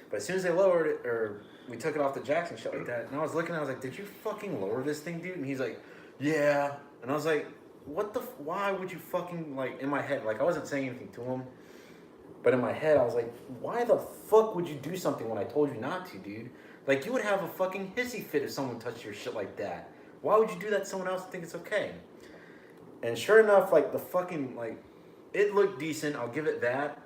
B: But as soon as they lowered it, or we took it off the jacks and shit like that, and I was looking, I was like, did you fucking lower this thing, dude? And he's like, yeah. And I was like, why would you fucking, like, in my head, like, I wasn't saying anything to him, but in my head, I was like, why the fuck would you do something when I told you not to, dude? Like, you would have a fucking hissy fit if someone touched your shit like that. Why would you do that to someone else and think it's okay? And sure enough, like, the fucking, like, it looked decent, I'll give it that.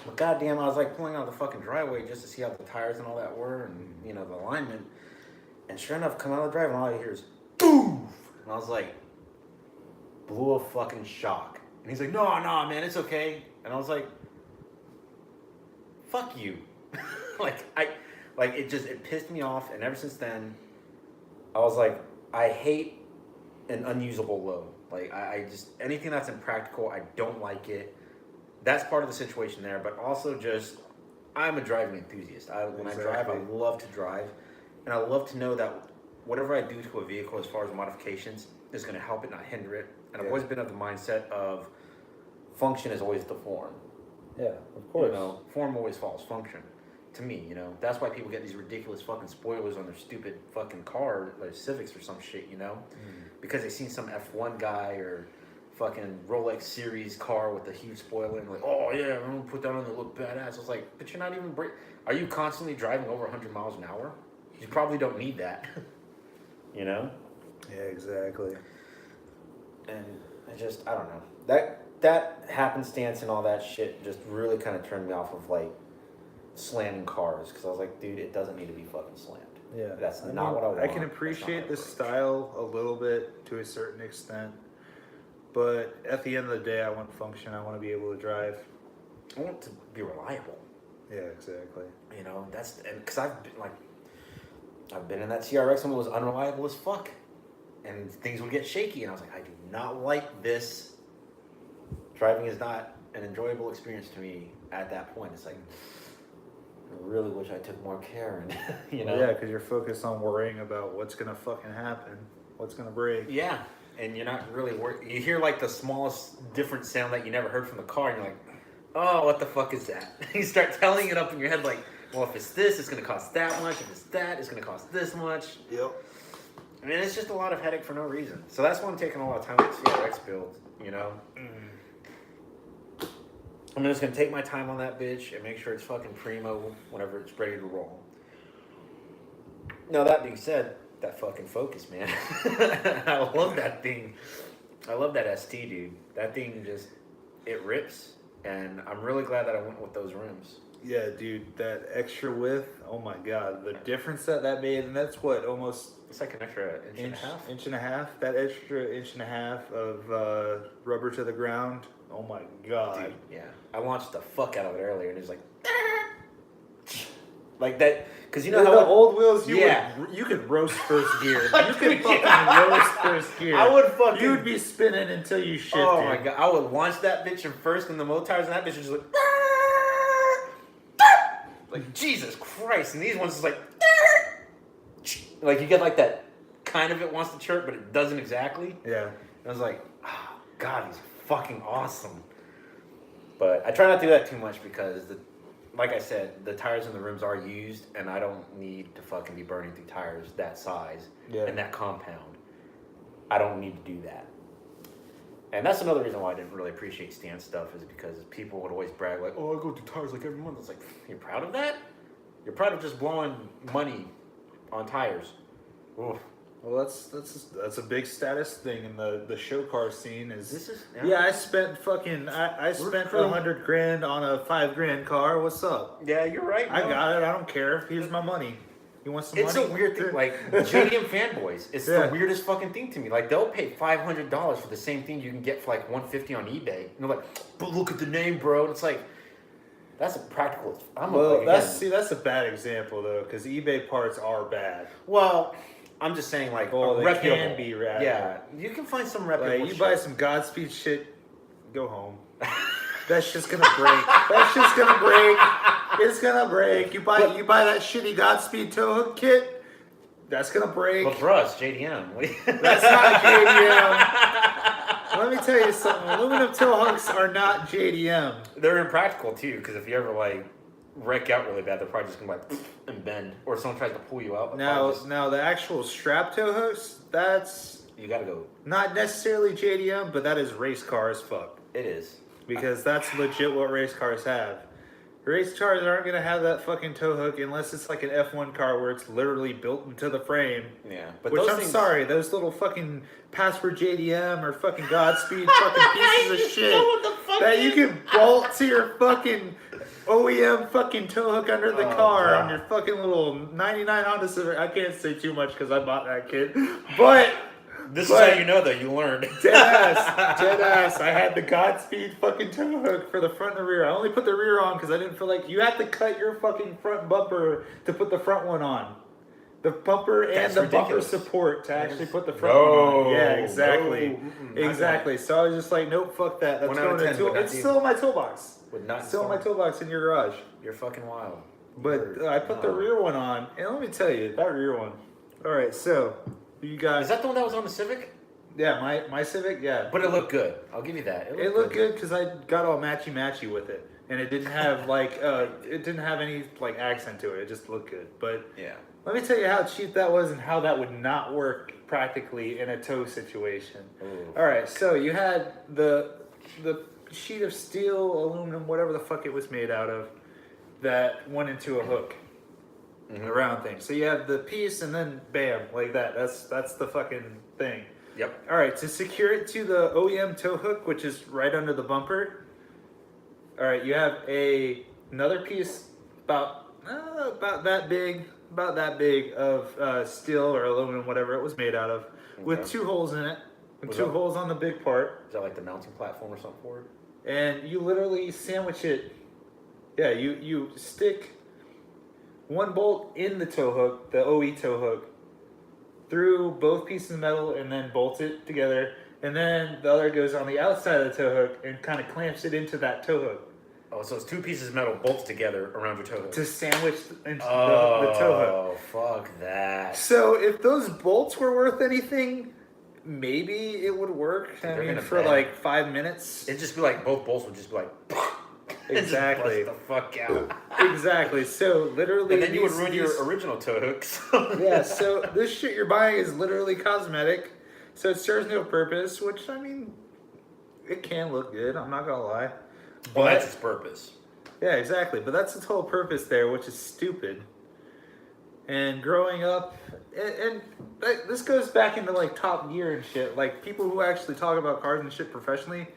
B: But goddamn, I was, like, pulling out the fucking driveway just to see how the tires and all that were and, the alignment. And sure enough, come out of the driveway, and all you hear is, boom! And I was like, blew a fucking shock. And he's like, no, man, it's okay. And I was like, fuck you. It pissed me off. And ever since then, I was like, I hate an unusable load. Like, I just, anything that's impractical, I don't like it. That's part of the situation there. But also just, I'm a driving enthusiast. When I drive, I love to drive. And I love to know that whatever I do to a vehicle as far as modifications is going to help it, not hinder it. And I've always been of the mindset of function is always the form.
C: Yeah, of course.
B: Form always follows function. To me, that's why people get these ridiculous fucking spoilers on their stupid fucking car, like Civics or some shit, because they seen some F1 guy or fucking Rolex series car with a huge spoiler and like, oh yeah, I'm gonna put that on to look badass. I was like, but you're not even are you constantly driving over 100 miles an hour? You probably don't need that.
A: Yeah, exactly.
B: And I don't know. That happenstance and all that shit just really kind of turned me off of like slamming cars, because I was like, dude, it doesn't need to be fucking slammed.
A: Yeah,
B: that's not what I want.
A: I can appreciate the style a little bit to a certain extent, but at the end of the day, I want function. I want to be able to drive.
B: I want to be reliable.
A: Yeah, exactly.
B: Because I've been in that TRX when it was unreliable as fuck, and things would get shaky, and I was like, I do not like this. Driving is not an enjoyable experience to me at that point. It's like, I really wish I took more care, and
A: Yeah, because you're focused on worrying about what's gonna fucking happen, what's gonna break.
B: Yeah, and you're not really worried. You hear like the smallest different sound that you never heard from the car, and you're like, oh, what the fuck is that? You start telling it up in your head like, well, if it's this, it's gonna cost that much. If it's that, it's gonna cost this much.
A: Yep.
B: I mean, it's just a lot of headache for no reason. So that's why I'm taking a lot of time with the TRX build, I'm just going to take my time on that bitch and make sure it's fucking primo whenever it's ready to roll. Now, that being said, that fucking Focus, man. I love that thing. I love that ST, dude. That thing just, it rips. And I'm really glad that I went with those rims.
A: Yeah, dude, that extra width, oh my god, the difference that made, and that's what, almost...
B: It's like an extra inch and a half.
A: Inch and a half, that extra inch and a half of rubber to the ground, oh my god.
B: Dude, yeah. I launched the fuck out of it earlier, and it was like that, because
A: how the old wheels, you could roast first gear. You could fucking roast first gear.
B: I would fucking...
A: You'd be spinning until you shifted.
B: Oh my god, I would launch that bitch in first in the motor tires, and that bitch was just like Jesus Christ, and these ones is like you get like that kind of, it wants to chirp, but it doesn't exactly.
A: Yeah.
B: And I was like, oh, God, he's fucking awesome. But I try not to do that too much because, like I said, the tires and the rims are used, and I don't need to fucking be burning through tires that size and that compound. I don't need to do that. And that's another reason why I didn't really appreciate Stan's stuff, is because people would always brag like, oh, I go through tires like every month. It's like, you're proud of that? You're proud of just blowing money on tires. Oof.
A: Well, that's a big status thing in the show car scene. I spent fucking I spent $100,000 on a $5,000 car. What's up?
B: Yeah, you're right.
A: I got it. I don't care. Here's my money. You want some money?
B: It's a weird thing. Like, JDM fanboys, it's the weirdest fucking thing to me. Like, they'll pay $500 for the same thing you can get for like $150 on eBay. And they're like, but look at the name, bro. And it's like, that's a practical.
A: That's a bad example though, because eBay parts are bad.
B: Well, I'm just saying, like,
A: they can be rad.
B: Yeah, you can find some reputable.
A: You buy some Godspeed shit, go home. That's just gonna break. That's just gonna break. It's gonna break. You buy that shitty Godspeed tow hook kit. That's gonna break.
B: But for us, JDM.
A: That's not JDM. Let me tell you something. Aluminum tow hooks are not JDM.
B: They're impractical too, because if you ever like wreck out really bad, they're probably just gonna like and bend, or someone tries to pull you out.
A: Now the actual strap tow hooks, that's
B: you gotta go.
A: not necessarily JDM, but that is race car as fuck.
B: It is.
A: Because that's legit what race cars have. Race cars aren't gonna have that fucking tow hook unless it's like an F1 car where it's literally built into the frame.
B: Yeah, but
A: Which
B: those
A: I'm
B: things,
A: sorry, those little fucking password JDM or fucking Godspeed fucking pieces of shit that you can bolt to your fucking OEM fucking tow hook under the car
B: God.
A: on your fucking little 99 Honda Civic. I can't say too much because I bought that kid, but.
B: This is how you know that you learned.
A: Dead ass. I had the Godspeed fucking tow hook for the front and the rear. I only put the rear on because I didn't feel like you had to cut your fucking front bumper to put the front one on. The bumper and
B: That's
A: the
B: ridiculous.
A: bumper support to actually put the front one on. Yeah, exactly.
B: No.
A: Exactly. So I was just like, nope, fuck that. That's
B: 1 out of
A: going
B: 10
A: to
B: would not
A: It's
B: do.
A: still in my toolbox.
B: Would not
A: Still in my toolbox in your garage.
B: You're fucking wild.
A: But I put the rear one on, and let me tell you, that rear one. All right, so you got.
B: Is that the one that was on the Civic?
A: Yeah, my Civic, yeah.
B: But it looked good. I'll give you that.
A: It looked good because I got all matchy with it, and it didn't have like it didn't have any like accent to it. It just looked good. But
B: Yeah.
A: let me tell you how cheap that was and how that would not work practically in a tow situation.
B: Ooh.
A: All right, so you had the sheet of steel, aluminum, whatever the fuck it was made out of, that went into a hook, a round thing. So you have the piece, and then bam, like that. That's the fucking thing.
B: Yep.
A: All right, to secure it to the OEM tow hook, which is right under the bumper. All right, you have another piece about that big of steel or aluminum, whatever it was made out of, with
B: Okay.
A: 2 holes in it, and
B: Was
A: 2
B: that-
A: holes on the big part,
B: Is that like the mounting platform or something for it?
A: and you literally sandwich it. Yeah, you stick one bolt in the tow hook, the OE tow hook, through both pieces of metal and then bolts it together, and then the other goes on the outside of the tow hook and kind of clamps it into that tow hook
B: Oh, so it's 2 pieces of metal bolted together around your toe hook.
A: to sandwich into the tow hook.
B: Oh, fuck that.
A: So if those bolts were worth anything, maybe it would work. I
B: They're
A: mean,
B: gonna
A: for
B: bend.
A: like 5 minutes.
B: It'd just be like both bolts would just be like
A: Exactly.
B: Just bust the fuck out.
A: Exactly. So literally,
B: And then you would
A: these-
B: ruin
A: these-
B: your original toe hooks.
A: Yeah, so this shit you're buying is literally cosmetic, so it serves no purpose, which, I mean, it can look good, I'm not gonna lie.
B: Well,
A: But,
B: that's its purpose.
A: yeah, exactly, but that's its whole purpose there, which is stupid. And growing up, and this goes back into, like, Top Gear and shit, like, people who actually talk about cars and shit professionally,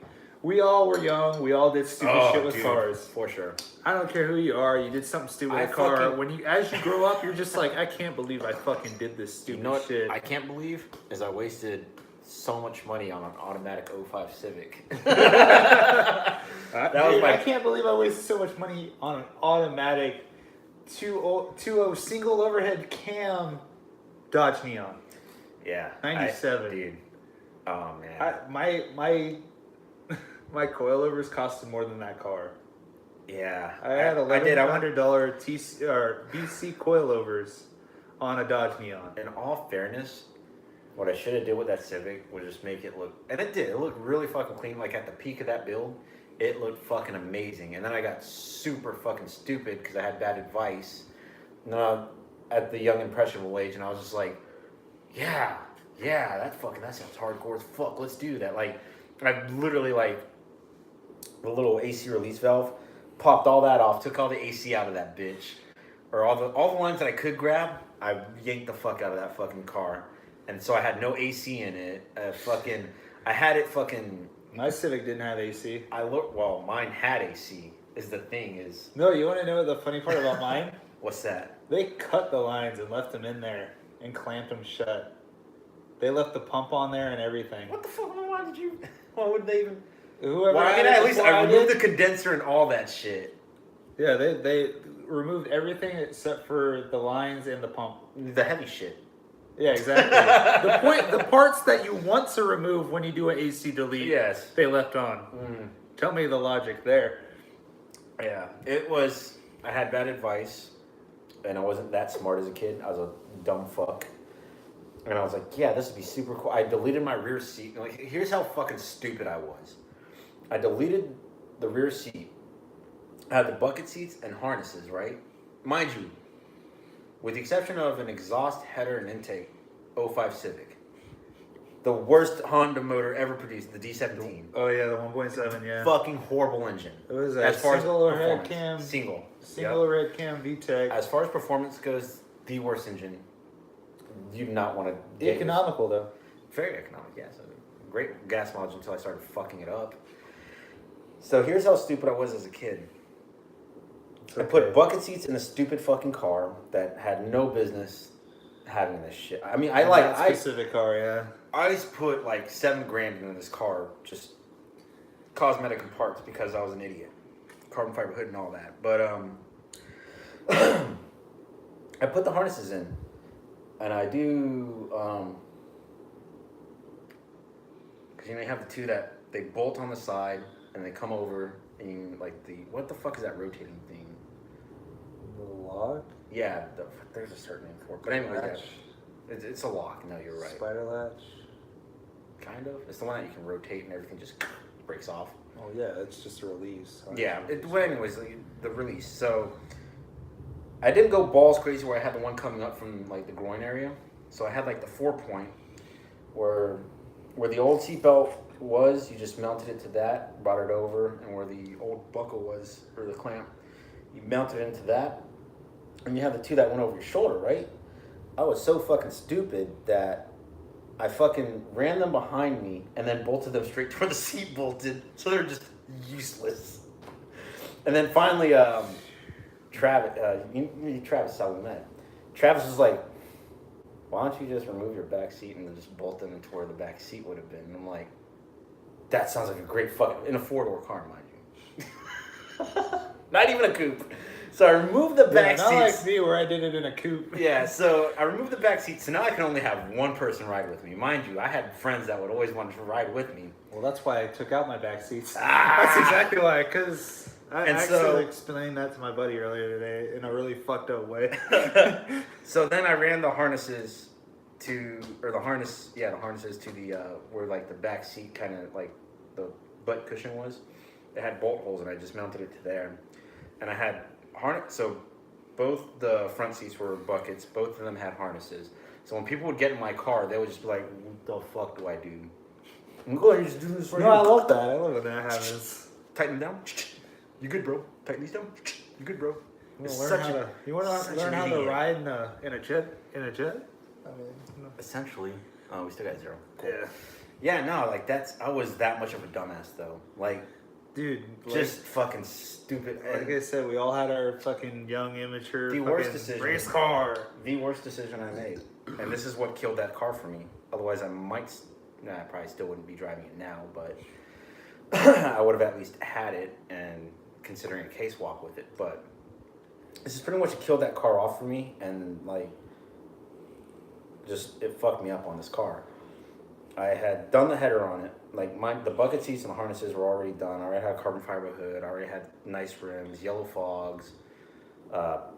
A: we all were young, we all did stupid shit with
B: dude,
A: cars.
B: for sure.
A: I don't care who you are, you did something stupid with
B: I
A: a car.
B: fucking-
A: When you, as you grow up, you're just like, I can't believe I fucking did this
B: You
A: stupid
B: know what
A: shit.
B: I can't believe is I wasted so much money on an automatic 05 Civic.
A: That
B: was my-
A: I can't believe I wasted so much money on an automatic 2.0 single overhead cam Dodge Neon.
B: Yeah.
A: 97.
B: Dude. Oh, man.
A: My coilovers costed more than that car.
B: yeah.
A: I had
B: I did. I went,
A: $1,100 TC or BC coilovers on a Dodge Neon.
B: in all fairness, what I should have did with that Civic was just make it look, and it did. It looked really fucking clean. Like at the peak of that build, it looked fucking amazing. And then I got super fucking stupid because I had bad advice. At the young impressionable age, and I was just like, yeah, that sounds hardcore as fuck. Let's do that. Like, I literally like the little AC release valve, popped all that off, took all the AC out of that bitch, or all the lines that I could grab, I yanked the fuck out of that fucking car, and so I had no AC in it. I had it fucking.
A: My Civic didn't have AC.
B: Well, mine had AC. Is the thing is,
A: No, you want to know the funny part about mine?
B: what's that?
A: They cut the lines and left them in there and clamped them shut. They left the pump on there and everything.
B: What the fuck? Why would they even?
A: Whoever
B: Well, I mean,
A: had it
B: at least
A: before
B: I removed
A: did-
B: the condenser and all that shit.
A: Yeah, they removed everything except for the lines and the pump.
B: The heavy shit.
A: Yeah, exactly. the parts that you want to remove when you do an AC delete,
B: Yes.
A: they left on. Tell me the logic there.
B: Yeah, it was. I had bad advice, and I wasn't that smart as a kid. I was a dumb fuck. And I was like, yeah, this would be super cool. I deleted my rear seat. Like, here's how fucking stupid I was. I deleted the rear seat. I had the bucket seats and harnesses, right? Mind you, with the exception of an exhaust, header, and intake, '05 Civic. The worst Honda motor ever produced, the D17.
A: Oh yeah, the 1.7. Yeah.
B: Fucking horrible engine.
A: It was a
B: As far as
A: single head
B: performance.
A: cam.
B: Single.
A: Single
B: Yep.
A: red cam VTEC.
B: As far as performance goes, the worst engine. You do not want to get
C: Economical though.
B: very economic, yeah. So great gas mileage until I started fucking it up. So here's how stupid I was as a kid. I put bucket seats in a stupid fucking car that had no business having this shit. I mean,
A: That specific car, yeah.
B: I just put like $7,000 into this car, just cosmetic and parts because I was an idiot. Carbon fiber hood and all that. But I put the harnesses in, and I do because you have the two that they bolt on the side and they come over and you, like what the fuck is that rotating thing?
C: The lock?
B: Yeah, there's a certain name for it. But anyway,
C: Latch?
B: it's a lock. No, you're right.
C: Spider latch?
B: Kind of. It's the one that you can rotate and everything just breaks off.
C: Oh yeah, it's just a release.
B: Yeah. Well, anyways, the release. So I didn't go balls crazy where I had the one coming up from like the groin area. So I had like the 4-point where the old seatbelt was. You just mounted it to that, brought it over, and where the old buckle was or the clamp, you mounted it into that, and you have the two that went over your shoulder, right? I was so fucking stupid that I fucking ran them behind me and then bolted them straight to where the seat bolted. So they're just useless. And then finally, Travis, Travis is how we met. Travis was like, why don't you just remove your back seat and then just bolt them into where the back seat would have been? And I'm like, that sounds like a great fucking, in a 4-door car, mind you. Not even a coupe. So I removed the back
A: Not
B: seats.
A: like me where I did it in a coupe.
B: Yeah, so I removed the back seat, so now I can only have one person ride with me. Mind you, I had friends that would always want to ride with me.
A: Well, that's why I took out my back seats.
B: Ah!
A: That's exactly why, because I
B: And
A: actually
B: so-
A: explained that to my buddy earlier today in a really fucked up way.
B: So then I ran the harnesses to the harnesses to the where like the back seat kind of like the butt cushion was. It had bolt holes, and I just mounted it to there. And I had so both the front seats were buckets. Both of them had harnesses. So when people would get in my car, they would just be like, "What the fuck do I do?" I'm going to just do this right
A: No, I
B: here.
A: love that. I love when that happens.
B: Tighten them down. You good, bro? Tighten these down. You good, bro? It's
A: You
B: such
A: want to
B: such
A: learn
B: an
A: how to
B: idiot.
A: ride in a jet? In a jet? I mean, no.
B: Essentially. Oh, we still got 0. Cool.
A: Yeah.
B: Yeah, no, like I was that much of a dumbass though. Like,
A: Dude,
B: just fucking stupid.
A: like I said, we all had our fucking young, immature
B: The worst
A: fucking
B: decision.
A: race car.
B: The worst decision I made. And this is what killed that car for me. Otherwise, I probably still wouldn't be driving it now, but I would have at least had it and considering a case walk with it. But this is pretty much what killed that car off for me, and like, just it fucked me up on this car. I had done the header on it. Like the bucket seats and the harnesses were already done. I already had a carbon fiber hood. I already had nice rims, yellow fogs,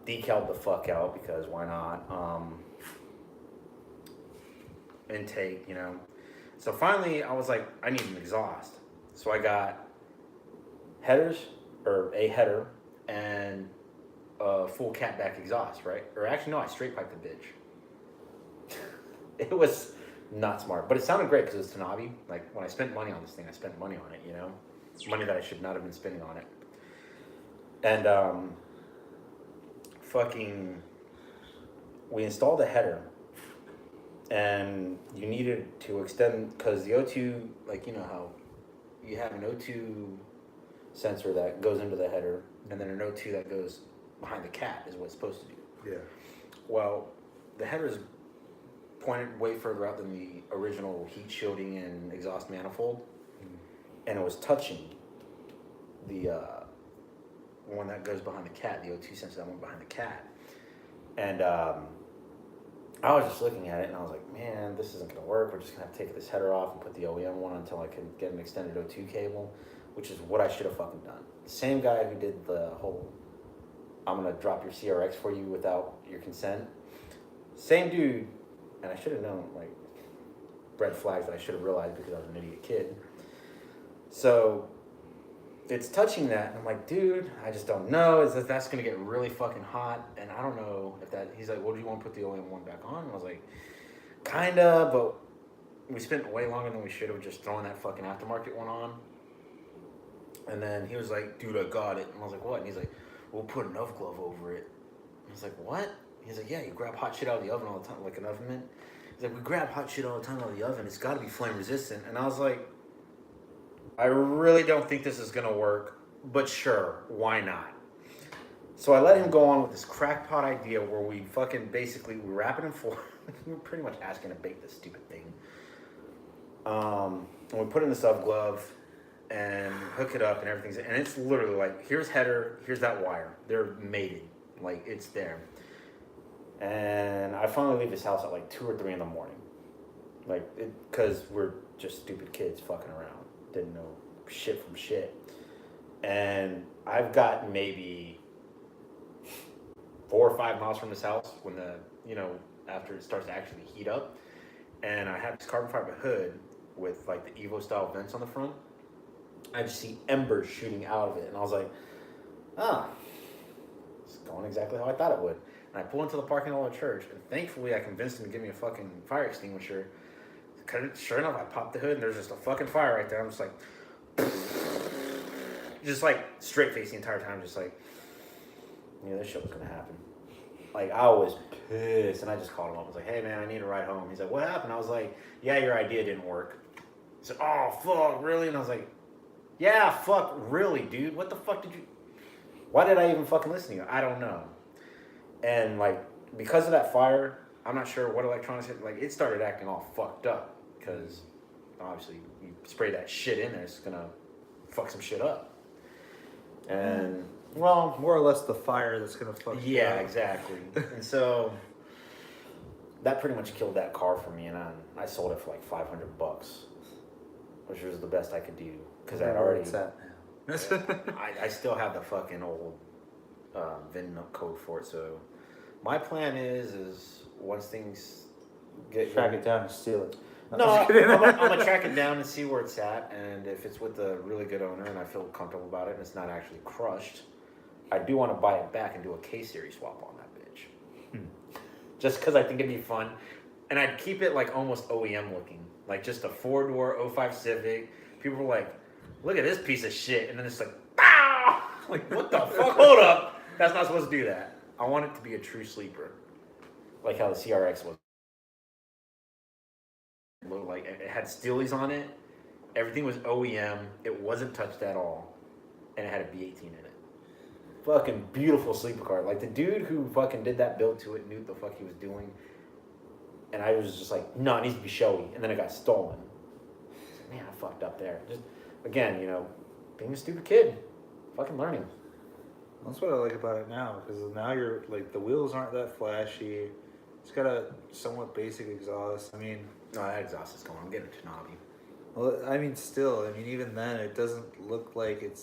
B: decaled the fuck out because why not? Intake, you know. So finally, I was like, I need an exhaust. So I got headers, or a header, and a full catback exhaust, right? Or actually, no, I straight piped the bitch. It was not smart, but it sounded great because it was Tanabe. Like when I spent money on this thing, I spent money on it, you know, money that I should not have been spending on it. And we installed the header, and you needed to extend because the O2, like you know how you have an O2 sensor that goes into the header, and then an O2 that goes behind the cat is what it's supposed to do.
A: Yeah.
B: Well, the header is pointed way further out than the original heat shielding and exhaust manifold, and it was touching the one that goes behind the cat, the O2 sensor that went behind the cat. And I was just looking at it, and I was like, man, this isn't going to work. We're just going to have to take this header off and put the OEM one until I can get an extended O2 cable. which is what I should have fucking done. The same guy who did the whole, I'm gonna drop your CRX for you without your consent. Same dude, and I should have known, like, red flags that I should have realized because I was an idiot kid. So it's touching that, and I'm like, dude, I just don't know. Is that's gonna get really fucking hot, and I don't know if that. He's like, well, do you want to put the OEM one back on? And I was like, kinda, but we spent way longer than we should have just throwing that fucking aftermarket one on. And then he was like, dude, I got it. And I was like, what? And he's like, we'll put an oven glove over it. I was like, what? He's like, yeah, you grab hot shit out of the oven all the time, like an oven mitt. He's like, we grab hot shit all the time out of the oven. It's got to be flame resistant. And I was like, I really don't think this is going to work, but sure, why not? So I let him go on with this crackpot idea where we fucking basically, we wrap it in foil. We were pretty much asking to bake this stupid thing. And we put it in the sub glove and hook it up and everything's, and it's literally like, here's header, here's that wire. They're mated. Like, it's there. And I finally leave his house at like 2 or 3 in the morning. Like, because we're just stupid kids fucking around. Didn't know shit from shit. And I've got maybe 4 or 5 miles from his house when the, after it starts to actually heat up. And I have this carbon fiber hood with like the Evo style vents on the front. I just see embers shooting out of it. And I was like, it's going exactly how I thought it would. And I pull into the parking lot of the church, and thankfully I convinced him to give me a fucking fire extinguisher. Sure enough, I popped the hood, and there's just a fucking fire right there. I'm just like straight face the entire time, just like, this shit was gonna happen. Like, I was pissed, and I just called him up. I was like, hey man, I need a ride home. He's like, what happened? I was like, yeah, your idea didn't work. He said, oh fuck, really? And I was like, yeah, fuck, really, dude? What the fuck did you? Why did I even fucking listen to you? I don't know. And like, because of that fire, I'm not sure what electronics hit. Like, it started acting all fucked up because obviously you spray that shit in there, it's gonna fuck some shit up. And well,
A: more or less the fire that's gonna fuck.
B: Yeah, exactly. And so that pretty much killed that car for me, and I sold it for like $500, which was the best I could do because I'd already. I still have the fucking old VIN code for it, so my plan is once things get
C: track it down and steal it.
B: No, I'm gonna track it down and see where it's at, and if it's with a really good owner and I feel comfortable about it and it's not actually crushed, I do want to buy it back and do a K-Series swap on that bitch. Just because I think it'd be fun, and I'd keep it like almost OEM looking, like just a 4-door 05 Civic. People were like, look at this piece of shit, and then it's like, pow! Like, what the fuck? Hold up, that's not supposed to do that. I want it to be a true sleeper, like how the CRX was. Like, it had Steelies on it. Everything was OEM. It wasn't touched at all, and it had a B18 in it. Fucking beautiful sleeper car. Like, the dude who fucking did that build to it knew what the fuck he was doing, and I was just like, no, it needs to be showy. And then it got stolen. Man, I fucked up there. Just again, being a stupid kid, fucking learning.
A: That's what I like about it now, because now you're like, the wheels aren't that flashy. It's got a somewhat basic exhaust. I mean,
B: no, that exhaust is going. I'm getting too knobby.
A: Well, I mean, still, even then, it doesn't look like it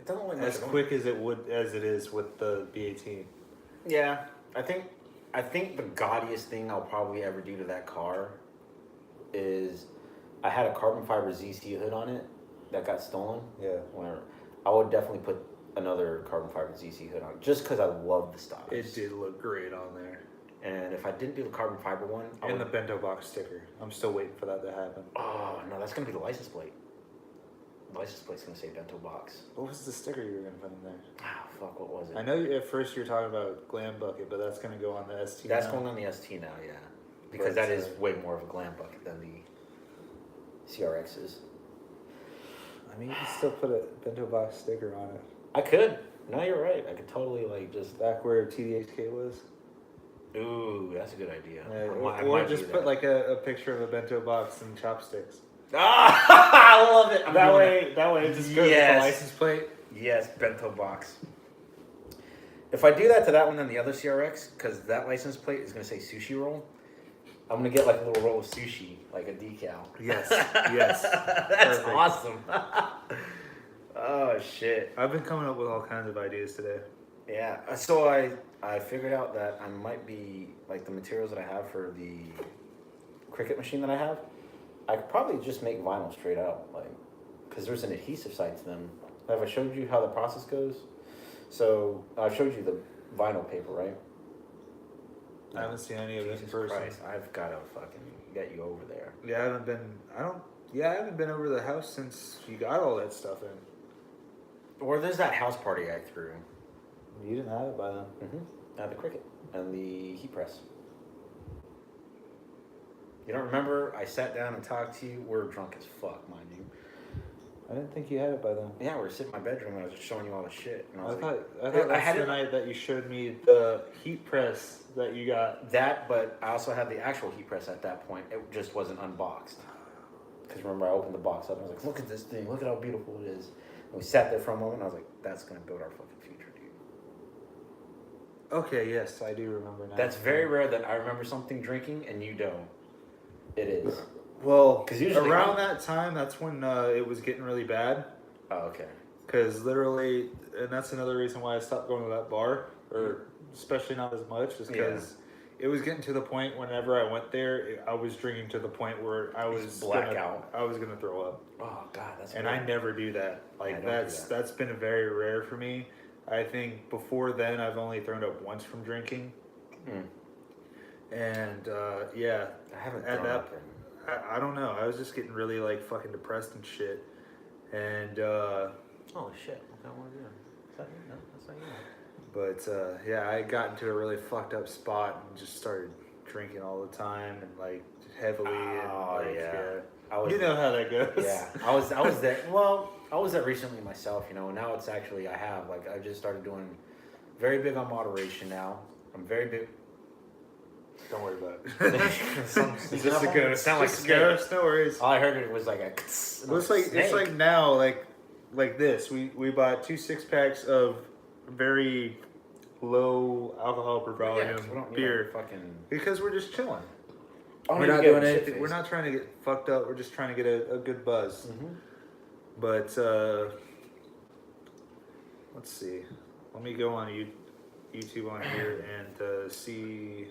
B: doesn't look
A: as quick as it is with the B18.
B: Yeah, I think the gaudiest thing I'll probably ever do to that car is I had a carbon fiber ZC hood on it that got stolen.
C: Yeah.
B: Where I would definitely put another carbon fiber ZC hood on just because I love the style.
A: It did look great on there.
B: And if I didn't do the carbon fiber one,
A: and the bento box sticker, I'm still waiting for that to happen.
B: Oh no, that's gonna be the license plate. The license plate's gonna say bento box.
A: What was the sticker you were gonna put in there?
B: Ah, fuck, what was it?
A: I know at first you were talking about Glam Bucket, but that's gonna go on the ST.
B: That's
A: now.
B: going on the ST now, yeah, because that is way more of a Glam Bucket than the CRXs.
A: I mean, you can still put a bento box sticker on it.
B: I could. No, you're right. I could totally just
A: back where TDHK was.
B: Ooh, that's a good idea.
A: Or just put like a picture of a bento box and chopsticks.
B: Ah, I love it.
A: That way it just goes with the license plate.
B: Yes, bento box. If I do that to that one, then the other CRX, because that license plate is going to say sushi roll, I'm gonna get like a little roll of sushi, like a decal.
A: Yes, yes.
B: That's
A: Perfect.
B: awesome. Oh shit.
A: I've been coming up with all kinds of ideas today.
B: Yeah. So I figured out that I might be like the materials that I have for the Cricut machine that I have. I could probably just make vinyl straight out, like, because there's an adhesive side to them. Have I showed you how the process goes? So I showed you the vinyl paper, right?
A: I haven't seen any of it in
B: Jesus
A: person.
B: Christ, I've got to fucking get you over there.
A: Yeah, I haven't been. I haven't been over to the house since you got all that stuff in.
B: Or there's that house party I threw.
A: You didn't have it by then.
B: At the Cricut and the heat press. You don't remember? I sat down and talked to you. We're drunk as fuck, mind you.
A: I didn't think you had it by then.
B: Yeah, we were sitting in my bedroom and I was just showing you all the shit. And I was
A: I
B: like,
A: thought
B: I
A: that's
B: had
A: the
B: it-
A: night that you showed me the heat press that you got.
B: that, but I also had the actual heat press at that point. It just wasn't unboxed. Because remember, I opened the box up and I was like, look at this thing. Look at how beautiful it is. And we sat there for a moment and I was like, that's going to build our fucking future, dude.
A: Okay, yes, I do remember now.
B: That's very rare that I remember something drinking and you don't. It is.
A: Well,
B: 'Cause usually
A: around that time, that's when it was getting really bad.
B: Oh, okay.
A: Because literally, and that's another reason why I stopped going to that bar, or especially not as much, is because it was getting to the point whenever I went there, I was drinking to the point where I was
B: blackout.
A: I was gonna throw up,
B: Oh, God, that's
A: and
B: weird.
A: I never do that.
B: I
A: Like
B: don't do
A: that's
B: that.
A: that's been very rare for me. I think before then I've only thrown up once from drinking, and yeah,
B: I haven't
A: at
B: thrown
A: that
B: up in.
A: I don't know. I was just getting really like fucking depressed and shit, and.
B: Oh, shit. What kind of one is that? No, that's not you.
A: But yeah, I got into a really fucked up spot and just started drinking all the time and like heavily.
B: Oh,
A: and, like,
B: yeah. I was,
A: You know how that goes.
B: Yeah, I was there. Well, I was there recently myself, you know. And now it's actually I have like I just started doing very big on moderation now. I'm very big.
A: Don't worry about it.
B: Some
A: It's just a ghost.
B: Sound like a
A: Just a
B: snake.
A: ghost. No worries.
B: All I heard it was like a.
A: Well, it's like now like this. We bought 2 6-packs of very low alcohol per volume beer
B: Fucking.
A: because we're just chilling.
B: Oh,
A: We're
B: you
A: not
B: get
A: doing
B: shit
A: anything.
B: faced.
A: We're not trying to get fucked up. We're just trying to get a good buzz.
B: Mhm.
A: But let's see. Let me go on YouTube on here and see.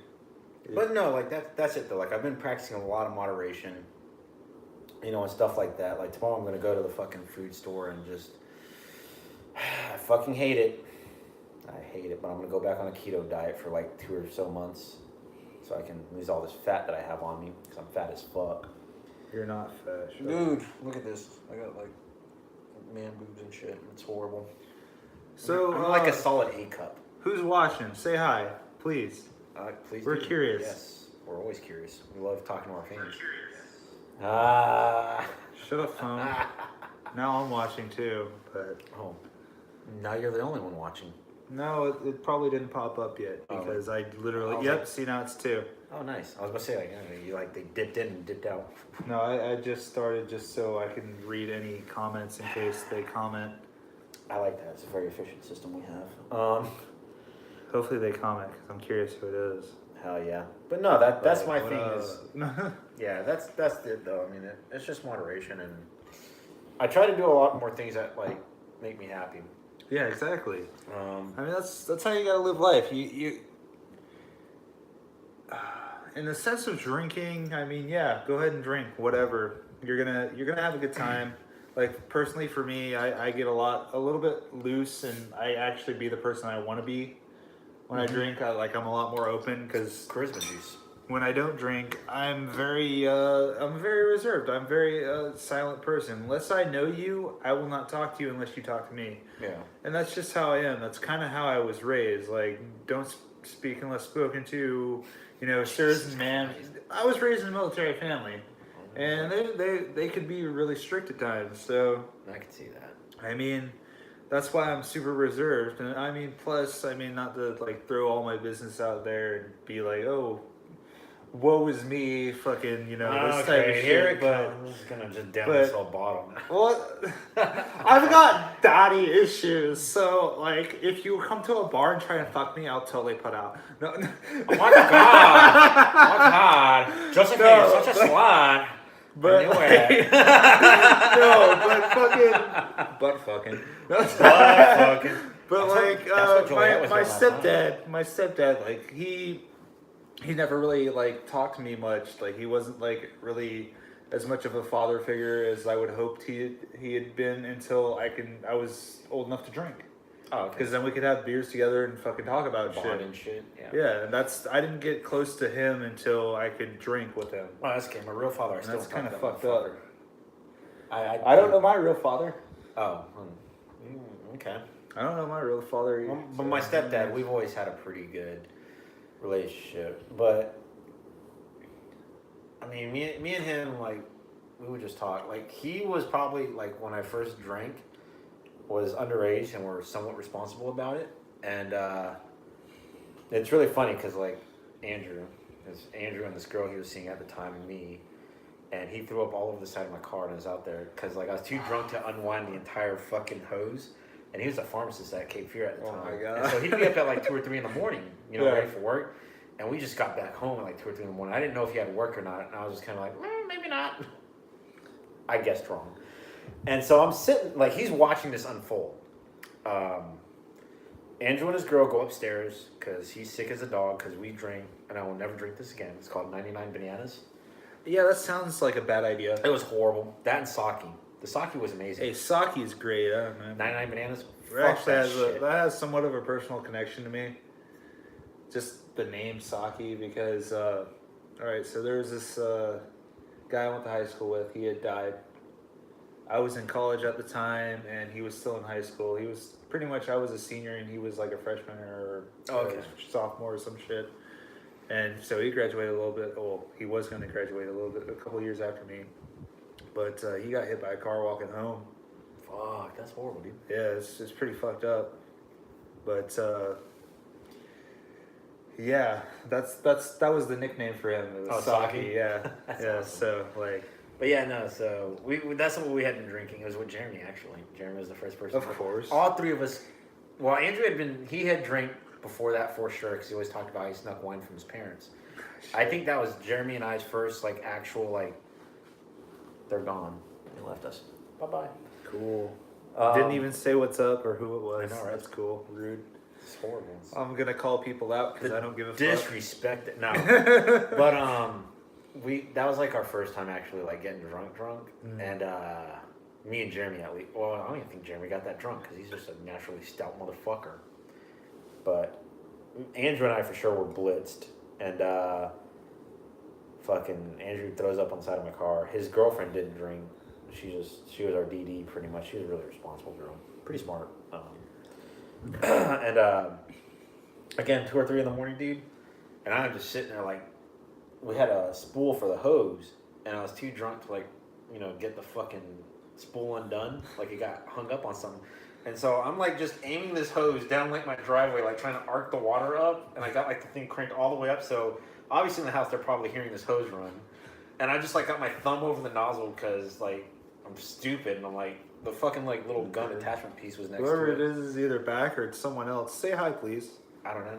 B: But no, like that's it though. Like I've been practicing a lot of moderation, you know, and stuff like that. Like tomorrow I'm gonna go to the fucking food store and just I fucking hate it. I hate it, but I'm gonna go back on a keto diet for like 2 or so months so I can lose all this fat that I have on me because I'm fat as fuck.
A: You're not fat. shut up.
B: Dude, look at this. I got like man boobs and shit. It's horrible.
A: So
B: I'm like a solid A cup.
A: who's watching? Say hi, please.
B: Please.
A: We're
B: do.
A: curious.
B: Yes, we're always curious. We love talking to our fans. Ah.
A: Shut up, phone. Now I'm watching too, but
B: Oh, now you're the only one watching.
A: no, it probably didn't pop up yet
B: Oh.
A: because I literally.
B: I was
A: Yep.
B: like-
A: See now it's 2.
B: Oh, nice. I was about to say like you like they dipped in and dipped out.
A: No, I just started just so I can read any comments in case they comment.
B: I like that. It's a very efficient system we have.
A: Hopefully they comment because I'm curious who it is.
B: Hell yeah. But no, that's
A: But
B: my
A: what,
B: thing is. Yeah, that's it though. I mean, it's just moderation, and I try to do a lot more things that like make me happy.
A: yeah, exactly.
B: Um,
A: I mean, that's how you gotta live life. You in the sense of drinking, I mean, yeah, go ahead and drink whatever. You're gonna have a good time. Like personally, for me, I get a little bit loose, and I actually be the person I want to be. When I drink, I'm a lot more open because
B: charisma juice.
A: when I don't drink, I'm very reserved. I'm very silent person. Unless I know you, I will not talk to you unless you talk to me.
B: Yeah.
A: And that's just how I am. That's kind of how I was raised. Like, don't speak unless spoken to. You know, sirs and ma'am. I was raised in a military family, and they could be really strict at times. So,
B: I can see that.
A: I mean, that's why I'm super reserved. And I mean, plus, I mean, not to like throw all my business out there and be like, oh, woe is me, fucking, you know, this type of
B: Okay,
A: shit.
B: here it
A: but
B: comes. I'm just gonna just down
A: but-
B: this whole bottle.
A: well, I've got daddy issues, so like if you come to a bar and try and fuck me, I'll totally put out. No,
B: Oh my god! Oh my god! Josephine,
A: No,
B: you're such a slut.
A: but
B: Anyway.
A: no, but fucking.
B: But fucking.
A: But
B: That's
A: like
B: what Juliet was
A: my
B: doing last time.
A: stepdad, like he never really like talked to me much. Like he wasn't like really as much of a father figure as I would hoped he had been until I was old enough to drink.
B: Oh, okay.
A: Because then we could have beers together and fucking talk about
B: Bond
A: shit.
B: and shit. Yeah.
A: Yeah, and I didn't get close to him until I could drink with him.
B: Oh, that's okay. My real father, I still
A: That's
B: don't
A: kind
B: talk
A: of
B: to that
A: fucked up.
B: motherfucker.
A: I don't know my real father.
B: Oh, okay.
A: I don't know my real father.
B: Well, but my stepdad, we've always had a pretty good relationship. But I mean, me and him, like, we would just talk. Like, he was probably like when I first drank, was underage and were somewhat responsible about it. And it's really funny because like Andrew and this girl he was seeing at the time, and me. And he threw up all over the side of my car and was out there because like I was too drunk to unwind the entire fucking hose. And he was a pharmacist at Cape Fear at the time.
A: Oh my God.
B: And so he'd be up at like 2 or 3 in the morning, you know,
A: Yeah.
B: ready for work. And we just got back home at like 2 or 3 in the morning. I didn't know if he had work or not. And I was just kind of like, maybe not. I guessed wrong. And so I'm sitting, like he's watching this unfold. Andrew and his girl go upstairs because he's sick as a dog because we drink, and I will never drink this again. It's called 99 Bananas.
A: Yeah, that sounds like a bad idea.
B: It was horrible. That and sake. The sake was amazing.
A: Hey, sake is great. I don't know.
B: 99 Bananas.
A: It
B: Fuck
A: actually
B: that
A: has
B: shit.
A: that has somewhat of a personal connection to me. Just the name sake because, all right, so there was this guy I went to high school with. He had died. I was in college at the time, and he was still in high school. He was pretty much, I was a senior, and he was like a freshman or a sophomore or some shit. And so he graduated a little bit. Well, he was going to graduate a couple years after me. But he got hit by a car walking home.
B: Fuck, that's horrible, dude.
A: Yeah, it's pretty fucked up. But yeah, that was the nickname for him. It was
B: Oh,
A: Saki.
B: Saki?
A: Yeah,
B: That's
A: yeah.
B: awesome.
A: So like,
B: But yeah, no, so we that's what we had been drinking. It was with Jeremy, actually. Jeremy was the first person.
A: of course.
B: All 3 of us, well, Andrew he had drank before that for sure, because he always talked about how he snuck wine from his parents. I think that was Jeremy and I's first, like, actual, like, they're gone. They left us. Bye-bye.
A: Cool. Didn't even say what's up or who it was.
B: I know, right?
A: That's cool. Rude.
B: It's horrible.
A: I'm gonna call people out because I don't give a fuck.
B: Disrespect it. No. But, that was, like, our first time actually, like, getting drunk. And, me and Jeremy, at least, well, I don't even think Jeremy got that drunk because he's just a naturally stout motherfucker. But Andrew and I for sure were blitzed, and fucking Andrew throws up on the side of my car. His girlfriend didn't drink. She was our DD pretty much. She was a really responsible girl, pretty smart. And again, 2 or 3 in the morning, dude, and I'm just sitting there like, we had a spool for the hose, and I was too drunk to like, you know, get the fucking spool undone. Like it got hung up on something. And so I'm like just aiming this hose down like my driveway, like trying to arc the water up. And I got like the thing cranked all the way up. So obviously in the house, they're probably hearing this hose run. And I just like got my thumb over the nozzle because like I'm stupid. And I'm like, the fucking like little gun attachment piece was next
A: Whoever
B: to
A: it is either back or it's someone else. Say hi, please.
B: I don't know.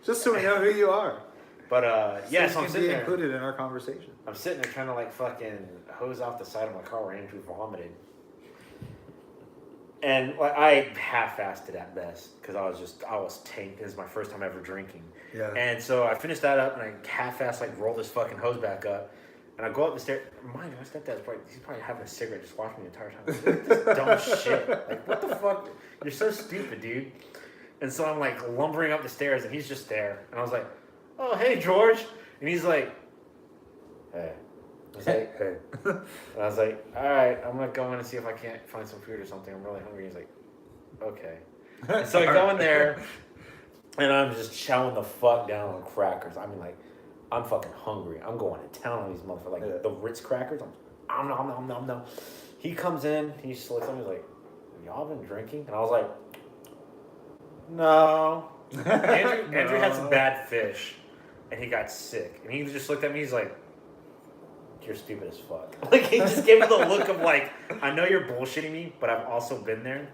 A: Just so we know who you are.
B: But yeah,
A: so
B: so I'm
A: you can
B: sitting
A: be
B: there.
A: included in our conversation.
B: I'm sitting there trying to like fucking hose off the side of my car where Andrew vomited. And like, I half-assed it at best because I was tanked. This is my first time ever drinking.
A: Yeah.
B: And so I finished that up and I half-assed like roll this fucking hose back up. And I go up the stairs. Mind you, my stepdad's he's probably having a cigarette just watching me the entire time. Like, this dumb shit. Like, what the fuck? You're so stupid, dude. And so I'm like lumbering up the stairs and he's just there. And I was like, oh, hey, George. And he's like, hey. I was like,
A: Hey.
B: and I was like, all right, I'm going to go in and see if I can't find some food or something. I'm really hungry. He's like, okay. And so I go in there, and I'm just chowing the fuck down on crackers. I mean, like, I'm fucking hungry. I'm going to town on these motherfuckers. Like,
A: Yeah.
B: the Ritz crackers. I'm nom. He comes in, he just looks at me, he's like, have y'all been drinking? And I was like, no. Andrew had some bad fish. and he got sick. And he just looked at me. He's like, "You're stupid as fuck." Like he just gave me the look of like, "I know you're bullshitting me, but I've also been there."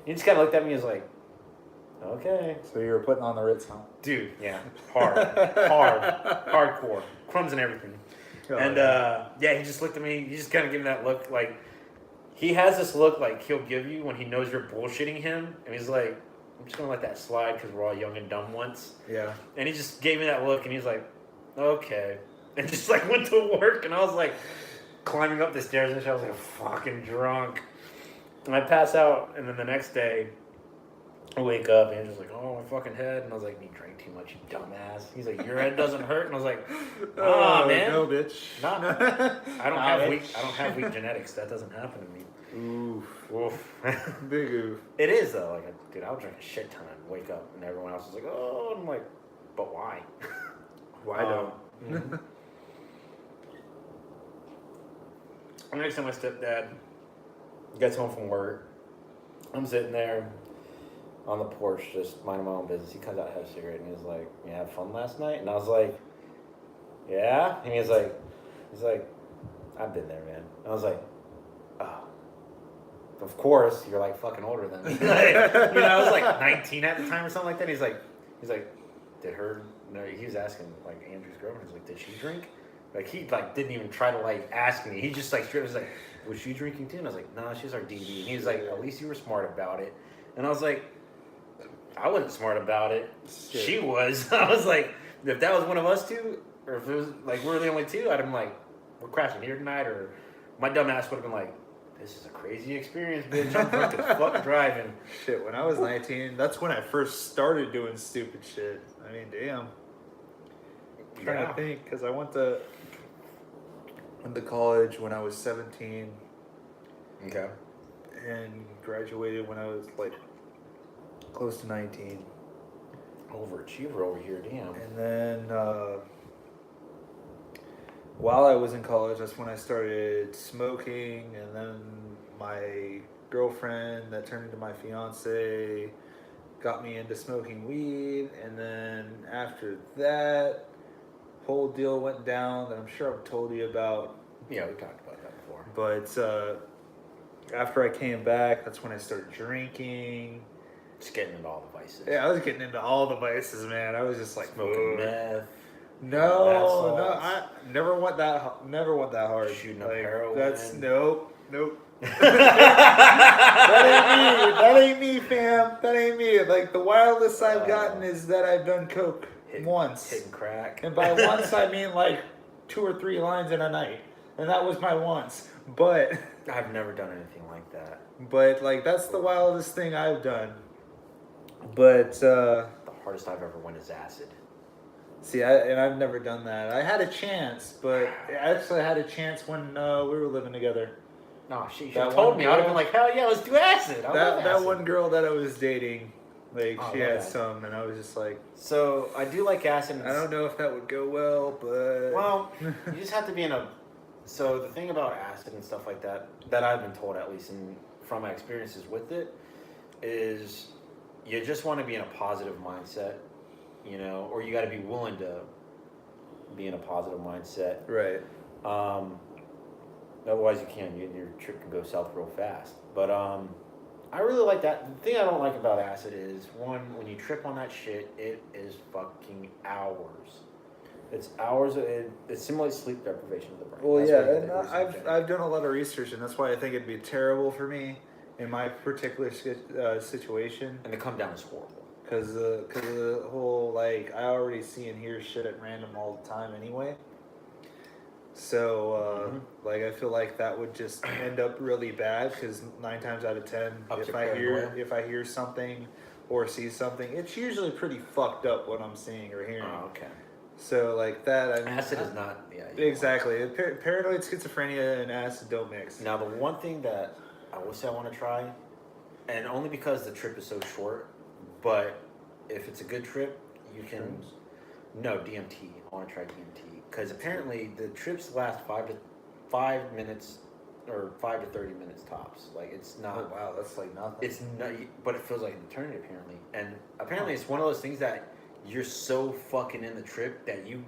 B: He just kind of looked at me and was like, "Okay,
A: So you were putting on the Ritz, huh?
B: dude, yeah, hardcore, crumbs and everything."
A: Oh,
B: And he just looked at me. He just kind of gave me that look. Like he has this look like he'll give you when he knows you're bullshitting him, and he's like, "I'm just gonna let that slide because we're all young and dumb once."
A: yeah.
B: And he just gave me that look, and he's like, "Okay," and just like went to work, and I was like climbing up the stairs, and I was like fucking drunk, and I pass out, and then the next day. I wake up and he's just like, "Oh, my fucking head," and I was like, "You drank too much, you dumbass." He's like, "Your head doesn't hurt," and I was like, "Ah, man,
A: No, bitch.
B: Nah. I don't have weak genetics. That doesn't happen to me."
A: Oof.
B: Oof.
A: Big oof.
B: It is though. Like, dude, I'll drink a shit ton and wake up, and everyone else is like, "Oh," and I'm like, "But why?"
A: Why don't?
B: Mhm. Next time my stepdad gets home from work, I'm sitting there on the porch just minding my own business. He comes out, has a cigarette, and he's like, "You have fun last night?" And I was like, "Yeah." And he's like, "I've been there, man." And I was like, "Oh, of course, you're like fucking older than me." Like, I was like 19 at the time or something like that. He's like, "Did her?" No, he was asking like Andrew's girlfriend. He's like, "Did she drink?" Like he like didn't even try to like ask me. He just like straight was like, "Was she drinking too?" And I was like, "No, she's our DD." And he was like, "At least you were smart about it." And I was like, "I wasn't smart about it.
A: Shit.
B: She was." I was like, if that was one of us two, or if it was like we're the only two, I'd have been like, "We're crashing here tonight," or my dumb ass would have been like, "This is a crazy experience, bitch. I'm drunk as fuck driving."
A: Shit, when I was 19, that's when I first started doing stupid shit. I mean, damn. I'm trying
B: Yeah.
A: to think, because I went to college when I was 17
B: Okay.
A: and graduated when I was like close to 19.
B: Overachiever over here, damn.
A: And then while I was in college, that's when I started smoking, and then my girlfriend that turned into my fiance got me into smoking weed, and then after that whole deal went down that I'm sure I've told you about.
B: Yeah, we talked about that before.
A: But after I came back, that's when I started drinking.
B: Just getting into all the vices.
A: Yeah, I was getting into all the vices, man. I was just like,
B: Smoking
A: "Whoa."
B: meth.
A: No,
B: Bath
A: no,
B: salts.
A: I never went that hard.
B: Shooting up
A: Like,
B: heroin.
A: That's nope.
B: That
A: That ain't me, fam. That ain't me. Like the wildest I've gotten is that I've done coke once,
B: Hitting crack.
A: and by once I mean like 2 or 3 lines in a night, and that was my once. But
B: I've never done anything like that.
A: like that's the wildest thing I've done. But
B: The hardest I've ever went is acid.
A: see, I've never done that. I had a chance, but actually I had a chance when we were living together.
B: No, she should
A: That
B: have told
A: one
B: me. I would have
A: girl-
B: been like, hell yeah, let's do acid. I love
A: That
B: acid.
A: one girl that I was dating, like
B: Oh,
A: she
B: I love
A: had
B: acid.
A: some, and I was just like,
B: So I do like acid.
A: I don't know if that would go well, but
B: Well, you just have to be in a. So the thing about acid and stuff like that I've been told at least, and from my experiences with it, is you just want to be in a positive mindset, or you got to be willing to be in a positive mindset.
A: right.
B: Otherwise, your trip can go south real fast. But I really like that. The thing I don't like about acid is one, when you trip on that shit, it is fucking hours. It's hours. It simulates sleep deprivation of the brain.
A: Well,
B: That's
A: yeah,
B: what it
A: and
B: is.
A: I've done a lot of research, and that's why I think it'd be terrible for me in my particular situation,
B: And the come down is horrible.
A: because the whole like I already see and hear shit at random all the time anyway. So like I feel like that would just end up really bad, because 9 times out of 10,
B: Up
A: if
B: to
A: I
B: paranoia.
A: hear something or see something, it's usually pretty fucked up what I'm seeing or hearing.
B: Oh, okay.
A: So like that, I mean,
B: Acid is not. Yeah.
A: exactly. Paranoid schizophrenia and acid don't mix.
B: Now, the one thing that I would say I want to try, and only because the trip is so short, but if it's a good trip, you can.
A: Shrooms?
B: No, DMT. I want to try DMT because apparently the trips last 5 minutes or 5 to 30 minutes tops. Like it's not.
A: Oh wow, that's like nothing.
B: It's not, but it feels like an eternity apparently. And apparently it's one of those things that you're so fucking in the trip that you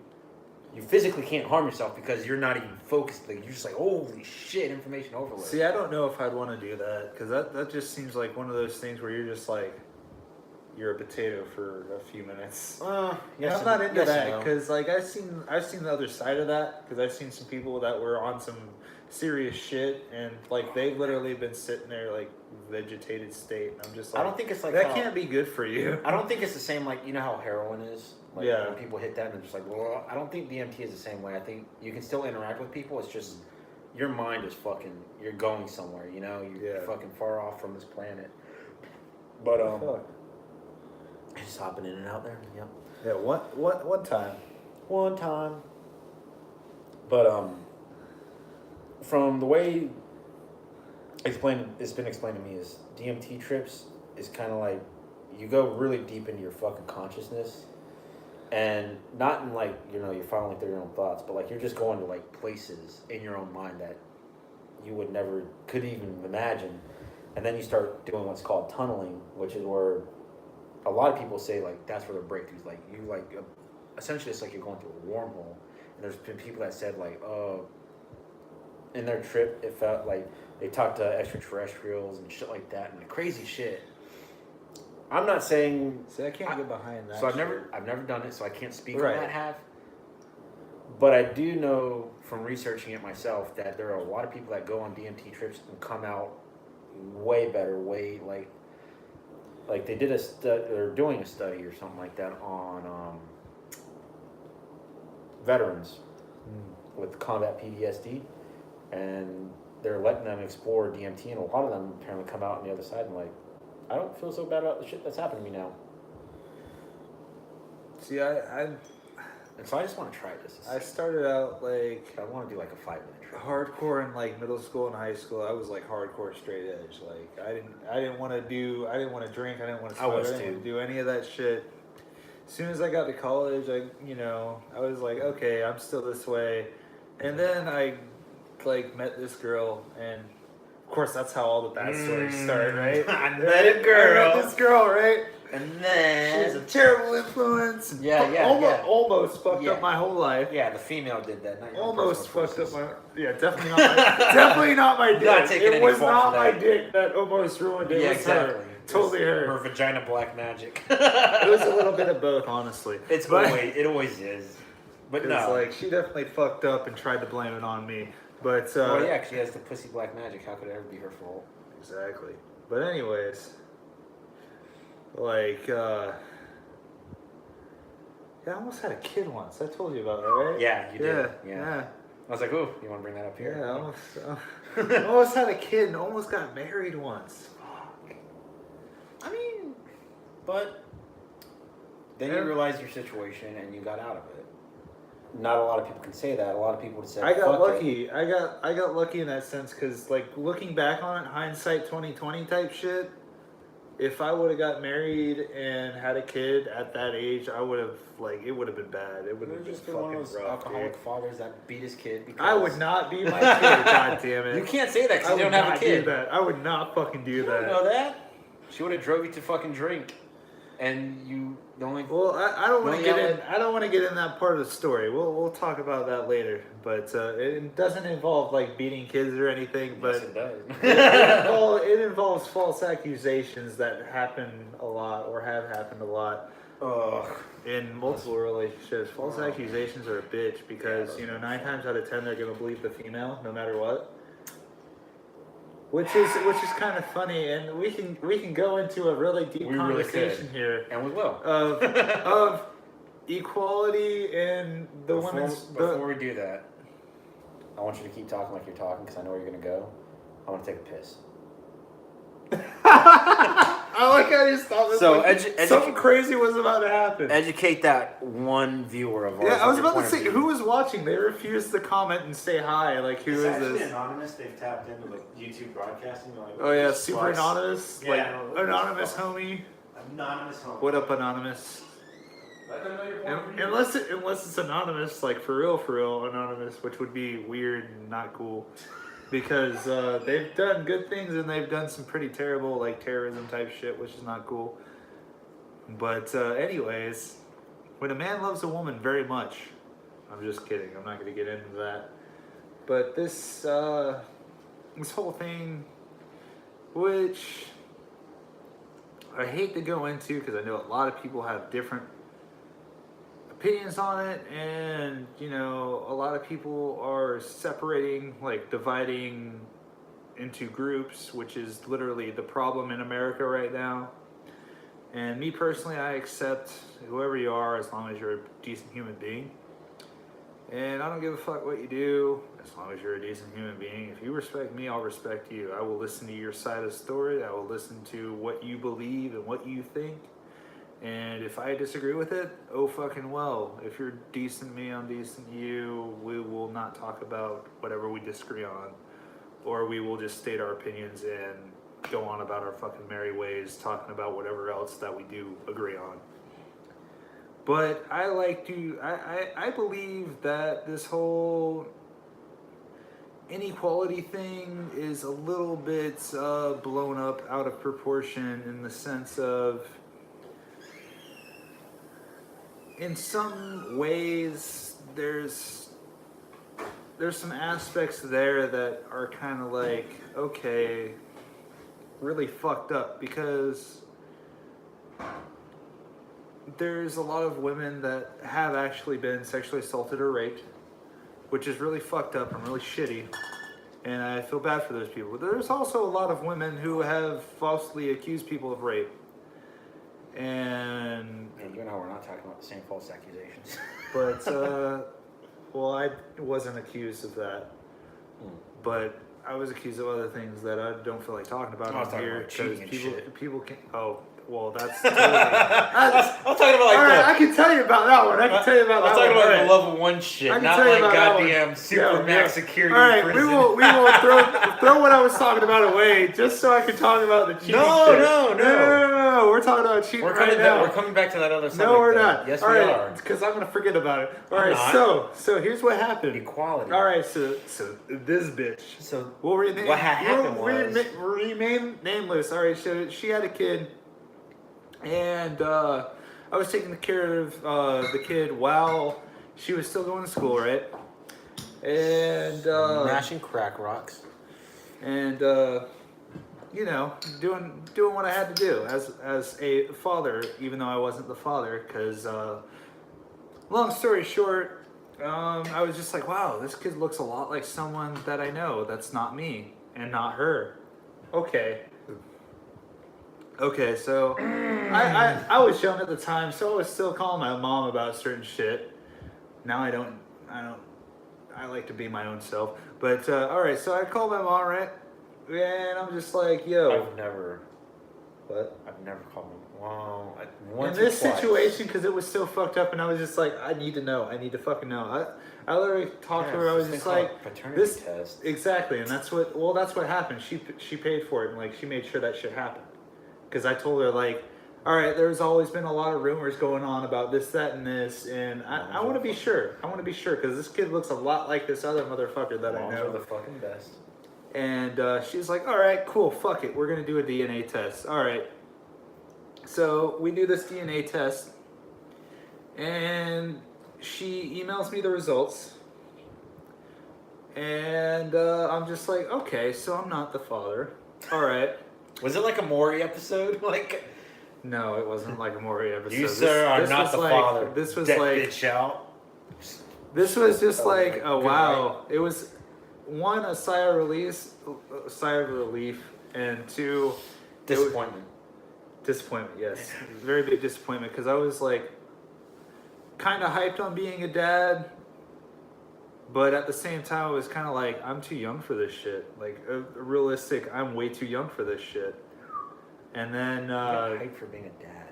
B: physically can't harm yourself because you're not even focused. Like you're just like, holy shit, information overload.
A: See, I don't know if I'd want to do that because that just seems like one of those things where you're just like, you're a potato for a few minutes.
B: Yes
A: I'm not into
B: yes and
A: that
B: no.
A: because like I've seen the other side of that because I've seen some people that were on some serious shit and like they've literally been sitting there like vegetated state and I'm just like
B: I don't think it's like
A: that
B: how-
A: can't be good for you.
B: I don't think it's the same. Like you know how heroin is. Like,
A: Yeah.
B: when people hit that and they're just like, well, I don't think DMT is the same way. I think you can still interact with people. It's just your mind is fucking. You're going somewhere. You know, you're
A: Yeah.
B: fucking far off from this planet. But
A: Fuck.
B: just hopping in and out there. Yep.
A: Yeah, one time.
B: One time. But from the way it's been explained to me is DMT trips is kind of like you go really deep into your fucking consciousness, and not in like you're following through your own thoughts, but like you're just going to like places in your own mind that you would never could even imagine, and then you start doing what's called tunneling, which is where a lot of people say like that's where the breakthroughs like you like essentially it's like you're going through a wormhole, and there's been people that said like in their trip it felt like they talked to extraterrestrials and shit like that and like crazy shit. I'm not saying
A: See, I can't get behind that.
B: so I've never done it, so I can't speak on that half. But I do know from researching it myself that there are a lot of people that go on DMT trips and come out way better, way like they did they're doing a study or something like that on veterans with combat PTSD, and they're letting them explore DMT, and a lot of them apparently come out on the other side and like, I don't feel so bad about the shit that's happening to me now.
A: See, I
B: And so I just want to try this.
A: I started out like
B: I want to do like a 5-minute trip.
A: hardcore in like middle school and high school. I was like hardcore straight edge. Like I didn't want to drink, I didn't want to smoke, I didn't want to do any of that shit. As soon as I got to college, I was like, okay, I'm still this way. And then I like met this girl, and of course that's how all the bad stories start, right?
B: I met a girl.
A: I met this girl, right?
B: And
A: She's
B: then
A: a terrible influence.
B: Yeah.
A: Almost fucked
B: Yeah.
A: up my whole life.
B: yeah, the female did that. Not your
A: Almost
B: personal
A: fucked up
B: choices.
A: my. Yeah, definitely not. Definitely not my dick.
B: Not taking
A: it
B: any
A: was
B: fault
A: not
B: for
A: my
B: that.
A: dick that almost ruined it.
B: Yeah,
A: It was
B: exactly.
A: her. Totally
B: Her
A: her.
B: vagina black magic.
A: It was a little bit of both, honestly.
B: It always is. But
A: It's
B: no.
A: like she definitely fucked up and tried to blame it on me. But
B: Well, yeah, 'cause she has the pussy black magic. How could it ever be her fault?
A: exactly. But anyways, like yeah, I almost had a kid once. I told you about that, right?
B: Yeah, you did.
A: Yeah.
B: I was like, oh, you want to bring that up here?
A: Yeah, I almost had a kid and almost got married once.
B: I mean, but then you
A: Yeah.
B: realized your situation and you got out of it. Not a lot of people can say that. A lot of people would say,
A: I got
B: "Fuck
A: lucky.
B: it."
A: I got lucky in that sense because, like, looking back on it, hindsight 2020 type shit. If I would have got married and had a kid at that age, I would have it would have been bad. It would
B: You're
A: have been
B: just one of
A: fucking
B: those
A: rough,
B: alcoholic
A: dude.
B: fathers that beat his kid because
A: I would not be my kid. God damn it!
B: You can't say that because
A: I
B: you
A: would
B: don't have
A: not
B: a kid.
A: do that. I would not fucking do
B: You
A: that.
B: don't know that. She would have drove you to fucking drink, and you the only.
A: Well, I don't want to
B: Well,
A: get
B: yeah,
A: in. I don't want to get in that part of the story. We'll talk about that later. But it doesn't involve like beating kids or anything. But
B: Yes, it does.
A: it involves false accusations that happen a lot or have happened a lot
B: Ugh.
A: in multiple relationships. False accusations are a bitch because
B: Yeah,
A: 9 times out of 10 they're gonna believe the female no matter what. Which is kind of funny, and we can go into a really deep
B: We really
A: conversation
B: could.
A: here
B: And we will.
A: of equality and the women's.
B: Before we do that, I want you to keep talking like you're talking because I know where you're gonna go. I want to take a piss.
A: I like how you stopped.
B: So,
A: something crazy was about to happen.
B: Educate that one viewer of ours.
A: Yeah, I was
B: with your
A: about to
B: point of
A: say,
B: view.
A: who was watching? They refused to comment and say hi. Like, who
D: It's
A: is
D: actually
A: this?
D: anonymous. They've tapped into like YouTube broadcasting. They're like,
A: Oh yeah,
D: "This
A: super
D: fucks."
A: anonymous.
D: Yeah.
A: Like, anonymous homie.
D: Anonymous home.
A: What up, anonymous?
D: Let them know your point of view.
A: Unless it's anonymous, like for real anonymous, which would be weird and not cool, because they've done good things and they've done some pretty terrible like terrorism type shit, which is not cool. But anyways, when a man loves a woman very much, I'm just kidding. I'm not going to get into that. But this whole thing, which I hate to go into because I know a lot of people have different opinions on it, and you know, a lot of people are separating, like dividing into groups, which is literally the problem in America right now. And me personally, I accept whoever you are as long as you're a decent human being. And I don't give a fuck what you do as long as you're a decent human being. If you respect me, I'll respect you. I will listen to your side of the story. I will listen to what you believe and what you think. And if I disagree with it, oh fucking well. If you're decent me, I'm decent you. We will not talk about whatever we disagree on. Or we will just state our opinions and go on about our fucking merry ways, talking about whatever else that we do agree on. But I believe that this whole inequality thing is a little bit blown up out of proportion, in the sense of, in some ways, there's some aspects there that are kind of like, okay, really fucked up, because there's a lot of women that have actually been sexually assaulted or raped, which is really fucked up and really shitty, and I feel bad for those people. But there's also a lot of women who have falsely accused people of rape, and
B: you know, we're not talking about the same false accusations.
A: but well, I wasn't accused of that, but I was accused of other things that I don't feel like talking about
B: I was
A: on
B: talking
A: here,
B: about cheating
A: because
B: and
A: people can. Oh, well, that's totally.
B: I'm talking about like
A: All right, I can tell you about that one. I can tell you about
B: I'm
A: that
B: talking
A: one.
B: about
A: All
B: the
A: right.
B: level 1 shit,
A: I can
B: not
A: tell you
B: like
A: about that
B: goddamn
A: one.
B: super max security
A: All right,
B: prison.
A: we will throw what I was talking about away just so I can talk about the cheating.
B: No,
A: shit.
B: no.
A: No. We're talking about cheating
B: We're
A: right
B: coming
A: now.
B: we're coming back to that other subject.
A: No, we're
B: though.
A: not.
B: Yes,
A: All
B: we
A: right,
B: are.
A: because I'm gonna forget about it. All
B: I'm
A: right,
B: not.
A: so here's what happened.
B: Equality.
A: All right, so this bitch.
B: So
A: We'll rename.
B: what happened
A: we'll
B: was
A: remain nameless. All right, so she had a kid, and I was taking care of the kid while she was still going to school, right? And
B: mashing crack rocks.
A: and you know, doing what I had to do as a father, even though I wasn't the father. Because long story short, I was just like, wow, this kid looks a lot like someone that I know. That's not me and not her. Okay, so I was young at the time, so I was still calling my mom about certain shit. Now I don't. I like to be my own self. But all right, so I called my mom, right? And I'm just like, yo.
B: I've never called him. Wow.
A: In this situation, because it was so fucked up, and I was just like, I need to know. I need to fucking know. I literally talked to her. I was just like,
B: paternity test.
A: Exactly, and that's what happened. She paid for it, and like she made sure that shit happened. Because I told her, like, all right, there's always been a lot of rumors going on about this, that, and this, and I want to be sure. I want to be sure, because this kid looks a lot like this other motherfucker that I
B: Moms
A: know.
B: are the fucking best.
A: And she's like, all right, cool, fuck it. We're going to do a DNA test. All right. So we do this DNA test, and she emails me the results. And I'm just like, okay, so I'm not the father. All right.
B: Was it like a Maury episode? Like,
A: No, it wasn't like a Maury episode.
B: you, sir, are
A: this
B: not
A: was
B: the
A: like,
B: father.
A: This was
B: Deck
A: like,
B: bitch out.
A: this was just
B: Oh,
A: like,
B: good
A: oh wow. It was, one, a sigh of relief, and two,
B: Disappointment.
A: disappointment. Yes, very big disappointment, because I was like, kind of hyped on being a dad, but at the same time, I was kind of like, I'm too young for this shit. Like, realistic, I'm way too young for this shit. And then,
B: I'm hyped for being a dad.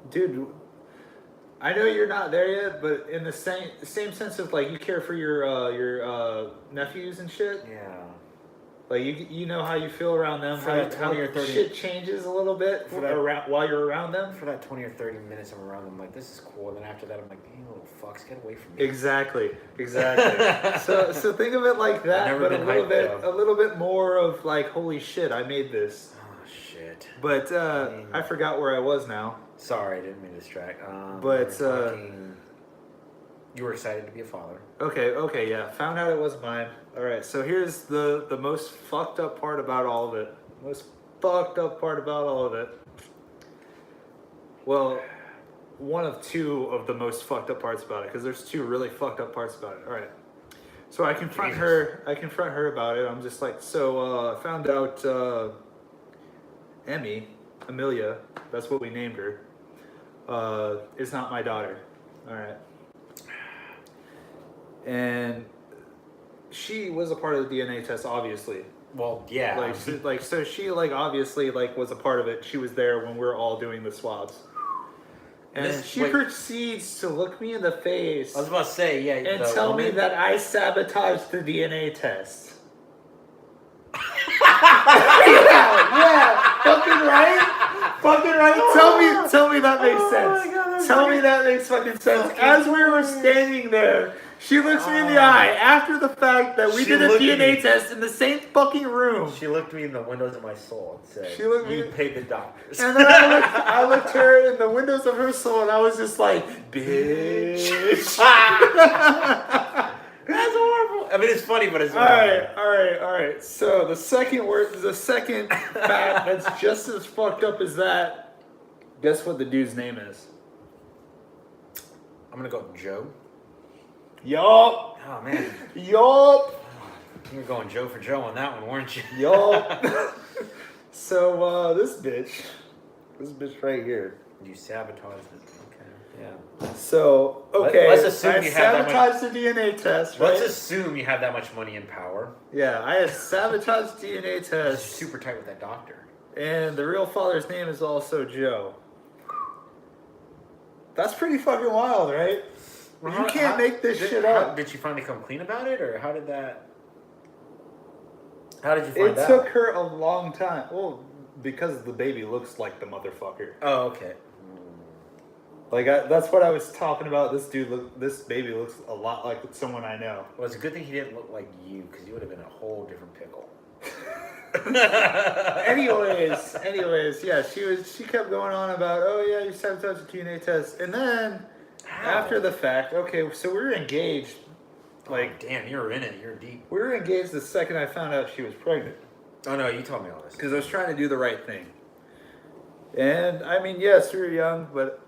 A: dude, I know you're not there yet, but in the same sense of like, you care for your nephews and shit.
B: Yeah.
A: Like you know how you feel around them.
B: For
A: how
B: that 20 or 30
A: shit changes a little bit
B: For that-
A: around while you're around them.
B: For that 20 or 30 minutes I'm around them, I'm like, this is cool. And then after that, I'm like, you little fucks, get away from me.
A: Exactly. So think of it like that,
B: I've never
A: but
B: been hyped,
A: a little bit more of like, holy shit, I made this.
B: Oh, shit.
A: But
B: I mean-
A: I forgot where I was now.
B: Sorry, I didn't mean to distract.
A: But,
B: we were talking- you were excited to be a father.
A: Okay, yeah. Found out it was mine. All right, so here's the most fucked up part about all of it. Most fucked up part about all of it. Well, one of two of the most fucked up parts about it, because there's two really fucked up parts about it. All right. So I confront
B: Jesus.
A: her. I confront her about it. I'm just like, so I found out Amelia, that's what we named her, is not my daughter. All right. And she was a part of the DNA test, obviously.
B: Well, yeah.
A: So she obviously was a part of it. She was there when we were all doing the swabs. And
B: This-
A: she
B: wait.
A: proceeds to look me in the face
B: I was about to say, yeah.
A: and
B: the
A: tell me
B: woman-
A: that I sabotaged the DNA test. yeah, fucking right. Fucking right. Tell me that makes sense.
B: my God, that's
A: Tell me that makes fucking sense. As we were standing there, she looks me in the eye after the fact that we
B: She
A: did a
B: looked at
A: DNA
B: me.
A: test in the same fucking room.
B: She looked me in the windows of my soul and said,
A: She looked
B: "You
A: me-
B: paid the doctors."
A: And then I looked her in the windows of her soul, and I was just like, bitch.
B: That's horrible. I mean, it's funny, but it's
A: All right. So the second fact that's just as fucked up as that. Guess what the dude's name is?
B: I'm gonna go Joe.
A: Yup.
B: Oh man,
A: Yup.
B: you were going Joe for Joe on that one, weren't you?
A: Yup. So this bitch right here.
B: You sabotaged it. Okay. Yeah.
A: So okay,
B: Let's assume
A: I
B: you have that
A: sabotaged the DNA test. Right?
B: Let's assume you have that much money and power.
A: Yeah, I have sabotaged DNA
B: You're
A: test,
B: super tight with that doctor.
A: and the real father's name is also Joe. That's pretty fucking wild, right? You can't make this shit up.
B: Did she finally come clean about it, or how did that? How did you
A: It
B: find out?
A: took her a long time. Well, because the baby looks like the motherfucker.
B: Oh, okay.
A: That's what I was talking about. This baby looks a lot like someone I know.
B: Well, it's a good thing he didn't look like you, because you would have been a whole different pickle.
A: Anyways, yeah, she kept going on about, oh yeah, you sabotaged the DNA test, and then after the fact, okay, so we were engaged.
B: Like, damn, you're in it. You're deep.
A: We were engaged the second I found out she was pregnant.
B: Oh no, you told me all this.
A: Because I was trying to do the right thing. And I mean, yes, we were young, but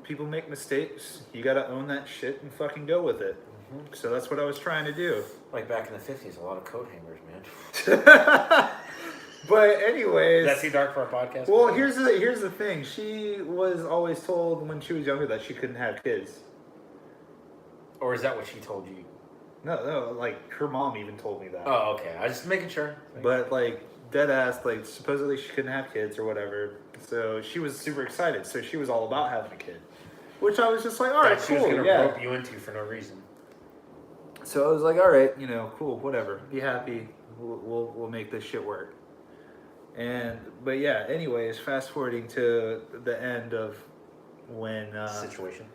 A: people make mistakes. You gotta own that shit and fucking go with it.
B: Mm-hmm.
A: So that's what I was trying to do.
B: Like back in the 50s, a lot of coat hangers, man.
A: But anyways,
B: Is that too dark for our podcast?
A: well, here's the thing. She was always told when she was younger that she couldn't have kids.
B: Or is that what she told you?
A: No, her mom even told me that.
B: Oh, okay. I was just making sure.
A: But dead ass, supposedly she couldn't have kids or whatever. So she was super excited. So she was all about having a kid, which I was just like, all right,
B: That she was
A: cool,
B: gonna
A: yeah.
B: rope you into for no reason.
A: So I was like, all right, cool, whatever. Be happy. We'll make this shit work. But yeah. Anyways, fast forwarding to the end of when
B: Situation.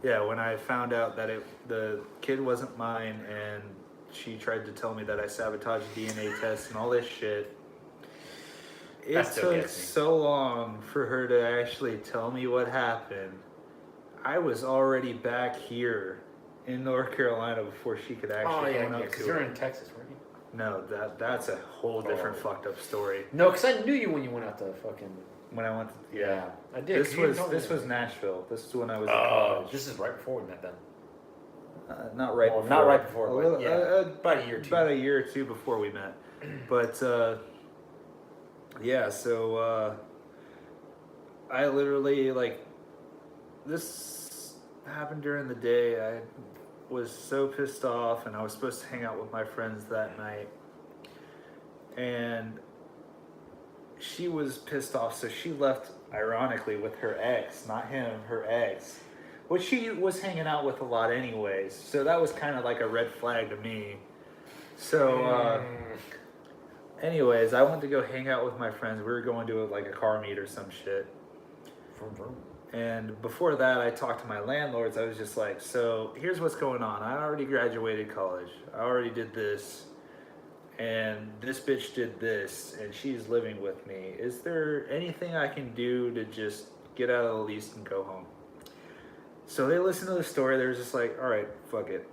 A: yeah, when I found out that the kid wasn't mine, and she tried to tell me that I sabotaged DNA tests and all this shit. It
B: That still
A: took
B: gets me.
A: so long for her to actually tell me what happened. I was already back here in North Carolina before she could actually own up
B: because
A: to
B: you're
A: it.
B: in Texas, weren't you?
A: No, that's a whole different fucked up story.
B: No, because I knew you when you went out to fucking.
A: When I went to,
B: Yeah, I did. 'cause you told me
A: this
B: that.
A: was Nashville. This is when I was in
B: Oh,
A: college.
B: this is right before we met then.
A: Not right
B: Well,
A: before.
B: not right before,
A: A
B: but
A: little-
B: yeah, about a year or two.
A: About a year or two before we met. But yeah, so I literally this happened during the day. I was so pissed off, and I was supposed to hang out with my friends that night, and she was pissed off, so she left, ironically, with her ex, not him, her ex, which she was hanging out with a lot anyways, so that was kind of like a red flag to me. So anyways, I went to go hang out with my friends. We were going to a car meet or some shit.
B: Vroom, vroom.
A: And before that, I talked to my landlords. I was just like, so here's what's going on. I already graduated college. I already did this. And this bitch did this. And she's living with me. Is there anything I can do to just get out of the lease and go home. So they listened to the story. They were just like, all right, fuck it.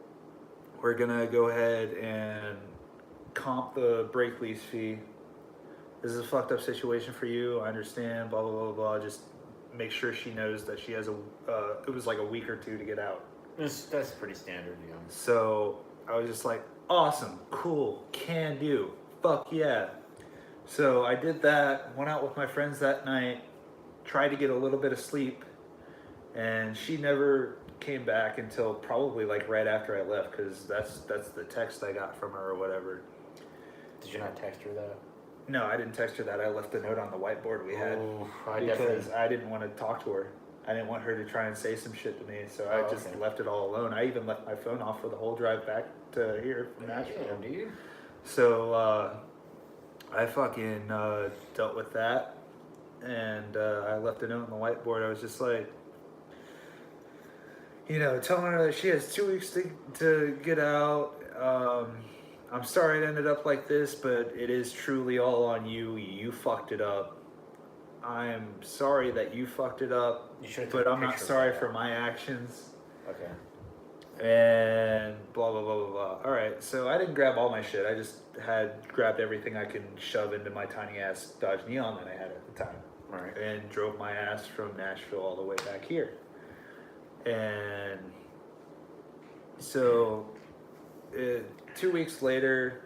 A: We're gonna go ahead and comp the break lease fee. This is a fucked up situation for you. I understand, blah, blah, blah, blah. Just make sure she knows that she has it was like a week or two to get out.
B: That's pretty standard, you know.
A: So I was just like, awesome, cool, can do, fuck yeah. So I did that, went out with my friends that night, tried to get a little bit of sleep, and she never came back until probably like right after I left, because that's the text I got from her or whatever.
B: Did you not text her that?
A: No, I didn't text her that. I left a note on the whiteboard we had because I didn't want to talk to her. I didn't want her to try and say some shit to me, so I just left it all alone. I even left my phone off for the whole drive back to here from Nashville.
B: Yeah, dude.
A: So I fucking dealt with that, and I left a note on the whiteboard. I was just like, you know, telling her that she has 2 weeks to get out. I'm sorry it ended up like this, but it is truly all on you. You fucked it up. I'm sorry that you fucked it up, but I'm not sorry for my actions.
B: Okay.
A: And blah, blah, blah, blah, blah. All right, so I didn't grab all my shit. I just had grabbed everything I can shove into my tiny ass Dodge Neon that I had at the time.
B: Right.
A: And drove my ass from Nashville all the way back here. And so 2 weeks later,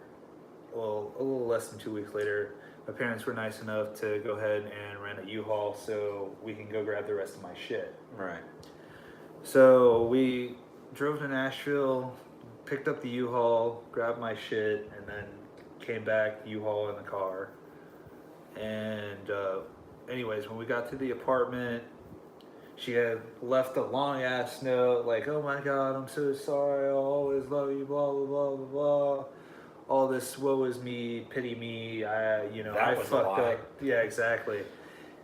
A: well, a little less than 2 weeks later, my parents were nice enough to go ahead and rent a U-Haul so we can go grab the rest of my shit.
B: Right.
A: So we drove to Nashville, picked up the U-Haul, grabbed my shit, and then came back, U-Haul in the car. And anyways, when we got to the apartment, she had left a long ass note like, oh my God, I'm so sorry, I'll always love you, blah, blah, blah, blah, blah. All this woe is me, pity me, I fucked up. Yeah, exactly.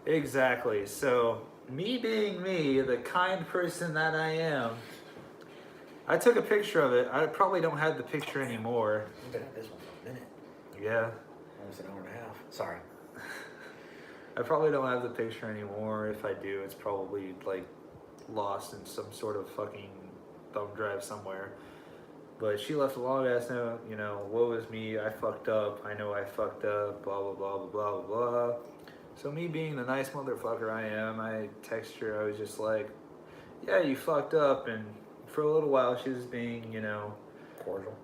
A: Exactly. So me being me, the kind person that I am, I took a picture of it. I probably don't have the picture anymore.
B: You've been at this one for a minute.
A: Yeah.
B: Almost an hour and a half. Sorry.
A: I probably don't have the picture anymore. If I do, it's probably like lost in some sort of fucking thumb drive somewhere. But she left a long ass note, you know, woe is me, I fucked up, I know I fucked up, blah, blah, blah, blah, blah, blah, blah. So me being the nice motherfucker I am, I text her, I was just like, yeah, you fucked up. And for a little while she was being, you know,
B: Cordial.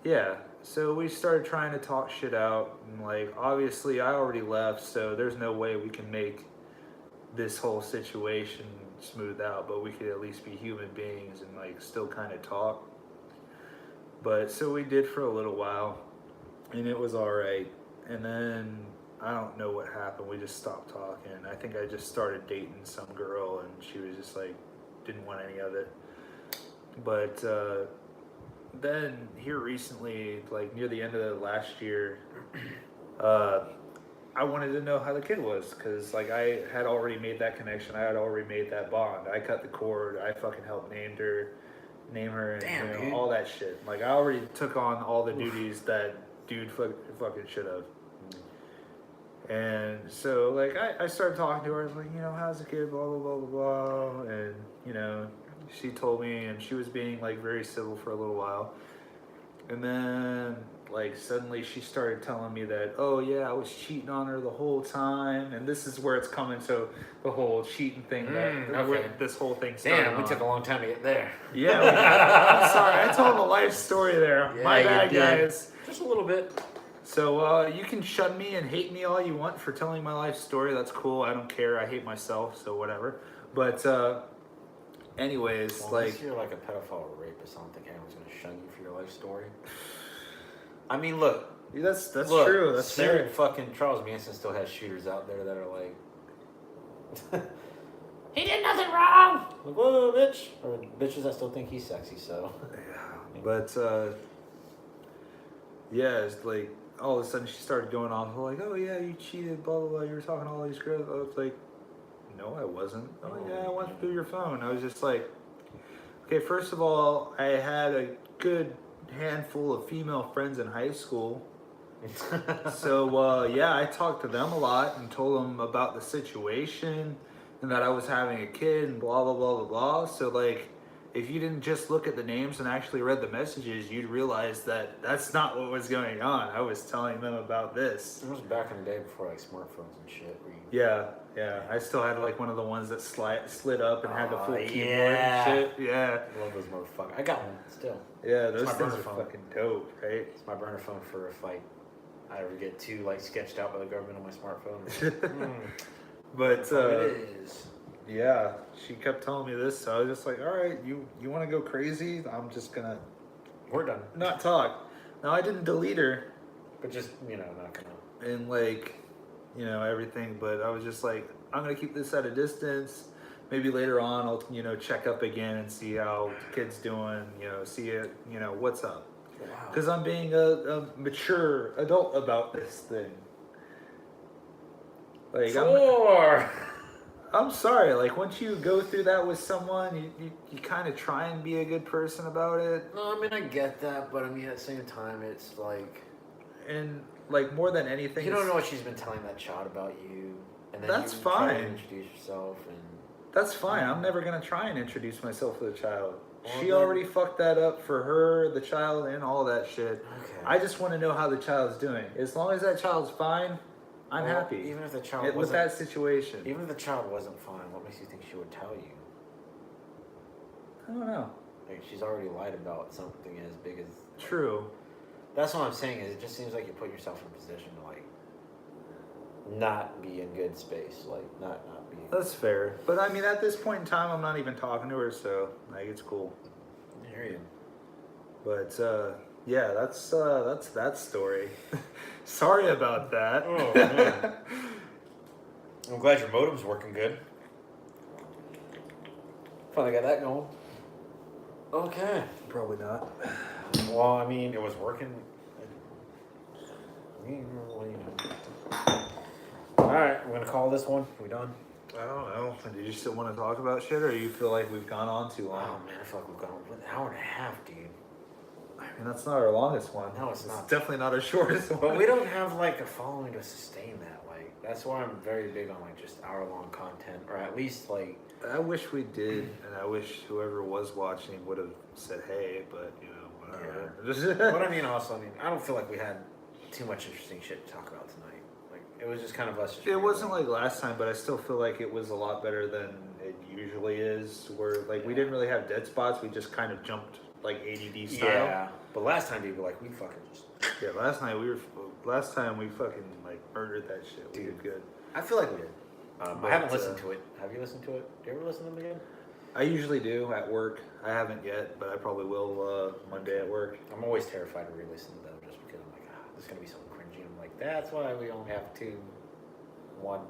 A: yeah. So we started trying to talk shit out, and like, obviously I already left, so there's no way we can make this whole situation smooth out, but we could at least be human beings and like still kind of talk. But so we did for a little while, and it was all right. And then I don't know what happened. We just stopped talking. I think I just started dating some girl, and she was just like, didn't want any of it. But then here recently, like near the end of the last year, I wanted to know how the kid was, because like I had already made that connection. I had already made that bond. I cut the cord. I fucking helped name her, and
B: Damn,
A: you know,
B: dude.
A: all that shit. Like I already took on all the duties that dude fucking should have. And so like I started talking to her. I was like, you know, how's the kid? Blah blah blah blah blah. And you know, she told me, and she was being like very civil for a little while. And then like suddenly she started telling me that, oh yeah, I was cheating on her the whole time, and this is where it's coming. So the whole cheating thing,
B: okay.
A: This whole thing started.
B: Damn, we took a long time to get there.
A: Yeah, I'm sorry, I told a life story there.
B: Yeah,
A: My
B: you
A: bad,
B: did.
A: guys.
B: Just a little bit.
A: So you can shun me and hate me all you want for telling my life story. That's cool. I don't care. I hate myself, so whatever. But anyways,
B: Well,
A: like,
B: unless you're like a pedophile or rapist, I don't think anyone's gonna shun you for your life story. I mean, look.
A: that's
B: Look,
A: true. That's
B: Sarah
A: true.
B: and fucking Charles Manson still has shooters out there that are like, he did nothing wrong. Like, whoa, bitch. Or bitches that still think he's sexy. So.
A: Yeah, but yeah, it's like all of a sudden she started going on like, oh yeah, you cheated, blah blah blah. You were talking to all these girls. I was like, no, I wasn't. Oh yeah, I went through your phone. I was just like, okay, first of all, I had a good handful of female friends in high school. So yeah, I talked to them a lot and told them about the situation and that I was having a kid and blah blah blah blah blah. So like, if you didn't just look at the names and actually read the messages, you'd realize that that's not what was going on. I was telling them about this.
B: It was back in the day before like smartphones and shit. Where you,
A: Yeah. I still had like one of the ones that slid up and had the full
B: Oh,
A: keyboard
B: yeah.
A: and shit. Yeah.
B: I love those motherfuckers. I got one still.
A: Yeah,
B: It's
A: those
B: my
A: things
B: burner
A: are
B: phone.
A: fucking dope, right?
B: It's my burner phone for if like I ever get too like sketched out by the government on my smartphone.
A: But
B: It is.
A: yeah, she kept telling me this, so I was just like, all right, you want to go crazy? I'm just gonna
B: We're done.
A: not talk. No, I didn't delete her
B: But just not gonna.
A: and like, everything. But I was just like, I'm gonna keep this at a distance. Maybe later on, I'll check up again and see how the kid's doing. See it. What's up?
B: Wow.
A: Because I'm being a mature adult about this thing. Like I'm sorry. Like once you go through that with someone, you kind of try and be a good person about it,
B: No, I mean I get that, but I mean at the same time it's like
A: and like more than anything,
B: you don't know what she's been telling that child about you, and then
A: That's
B: you try to
A: fine.
B: introduce yourself, and
A: That's fine. I'm never gonna try and introduce myself to the child.
B: Well,
A: She
B: then-
A: already fucked that up for her, the child, and all that shit.
B: okay.
A: I just want to know how the child's doing. As long as that child's fine, I'm
B: Well,
A: happy.
B: Even if the child
A: With
B: wasn't,
A: that situation,
B: even if the child wasn't fine, what makes you think she would tell you?
A: I don't know.
B: Like she's already lied about something as big as.
A: True.
B: That's what I'm saying. Is it just seems like you put yourself in a position to like not be in good space, like not be.
A: That's fair. But I mean, at this point in time, I'm not even talking to her, so like it's cool.
B: I hear you.
A: But yeah, that's that story. Sorry about that.
B: Oh, man. I'm glad your modem's working good. Finally got that going. Okay.
A: Probably not.
B: Well, I mean, it was working. Well, All right, we're gonna call this one. We done?
A: I don't know. Do you still want to talk about shit, or you feel like we've gone on too
B: Oh
A: long?
B: man, I feel like we've gone an hour and a half, dude.
A: I mean, that's not our longest one.
B: No, it's not.
A: Definitely not our shortest one.
B: But we don't have like a following to sustain that. Like that's why I'm very big on like just hour-long content, or at least like.
A: I wish we did, and I wish whoever was watching would have said hey, but whatever.
B: But I mean, also, I don't feel like we had too much interesting shit to talk about tonight. Like it was just kind of us. Just
A: It wasn't like last time, but I still feel like it was a lot better than it usually is. Where like we didn't really have dead spots, we just kind of jumped like ADD style.
B: Yeah, but last time people like we fucking just.
A: Yeah, last time we fucking like murdered that shit. We did good.
B: I feel like we did. I
A: But,
B: haven't listened to it. Have you listened to it? Do you ever listen to them again?
A: I usually do at work. I haven't yet, but I probably will Monday at work.
B: I'm always terrified to re-listen to them just because I'm like, this is gonna be so cringy. I'm like, that's why we only have one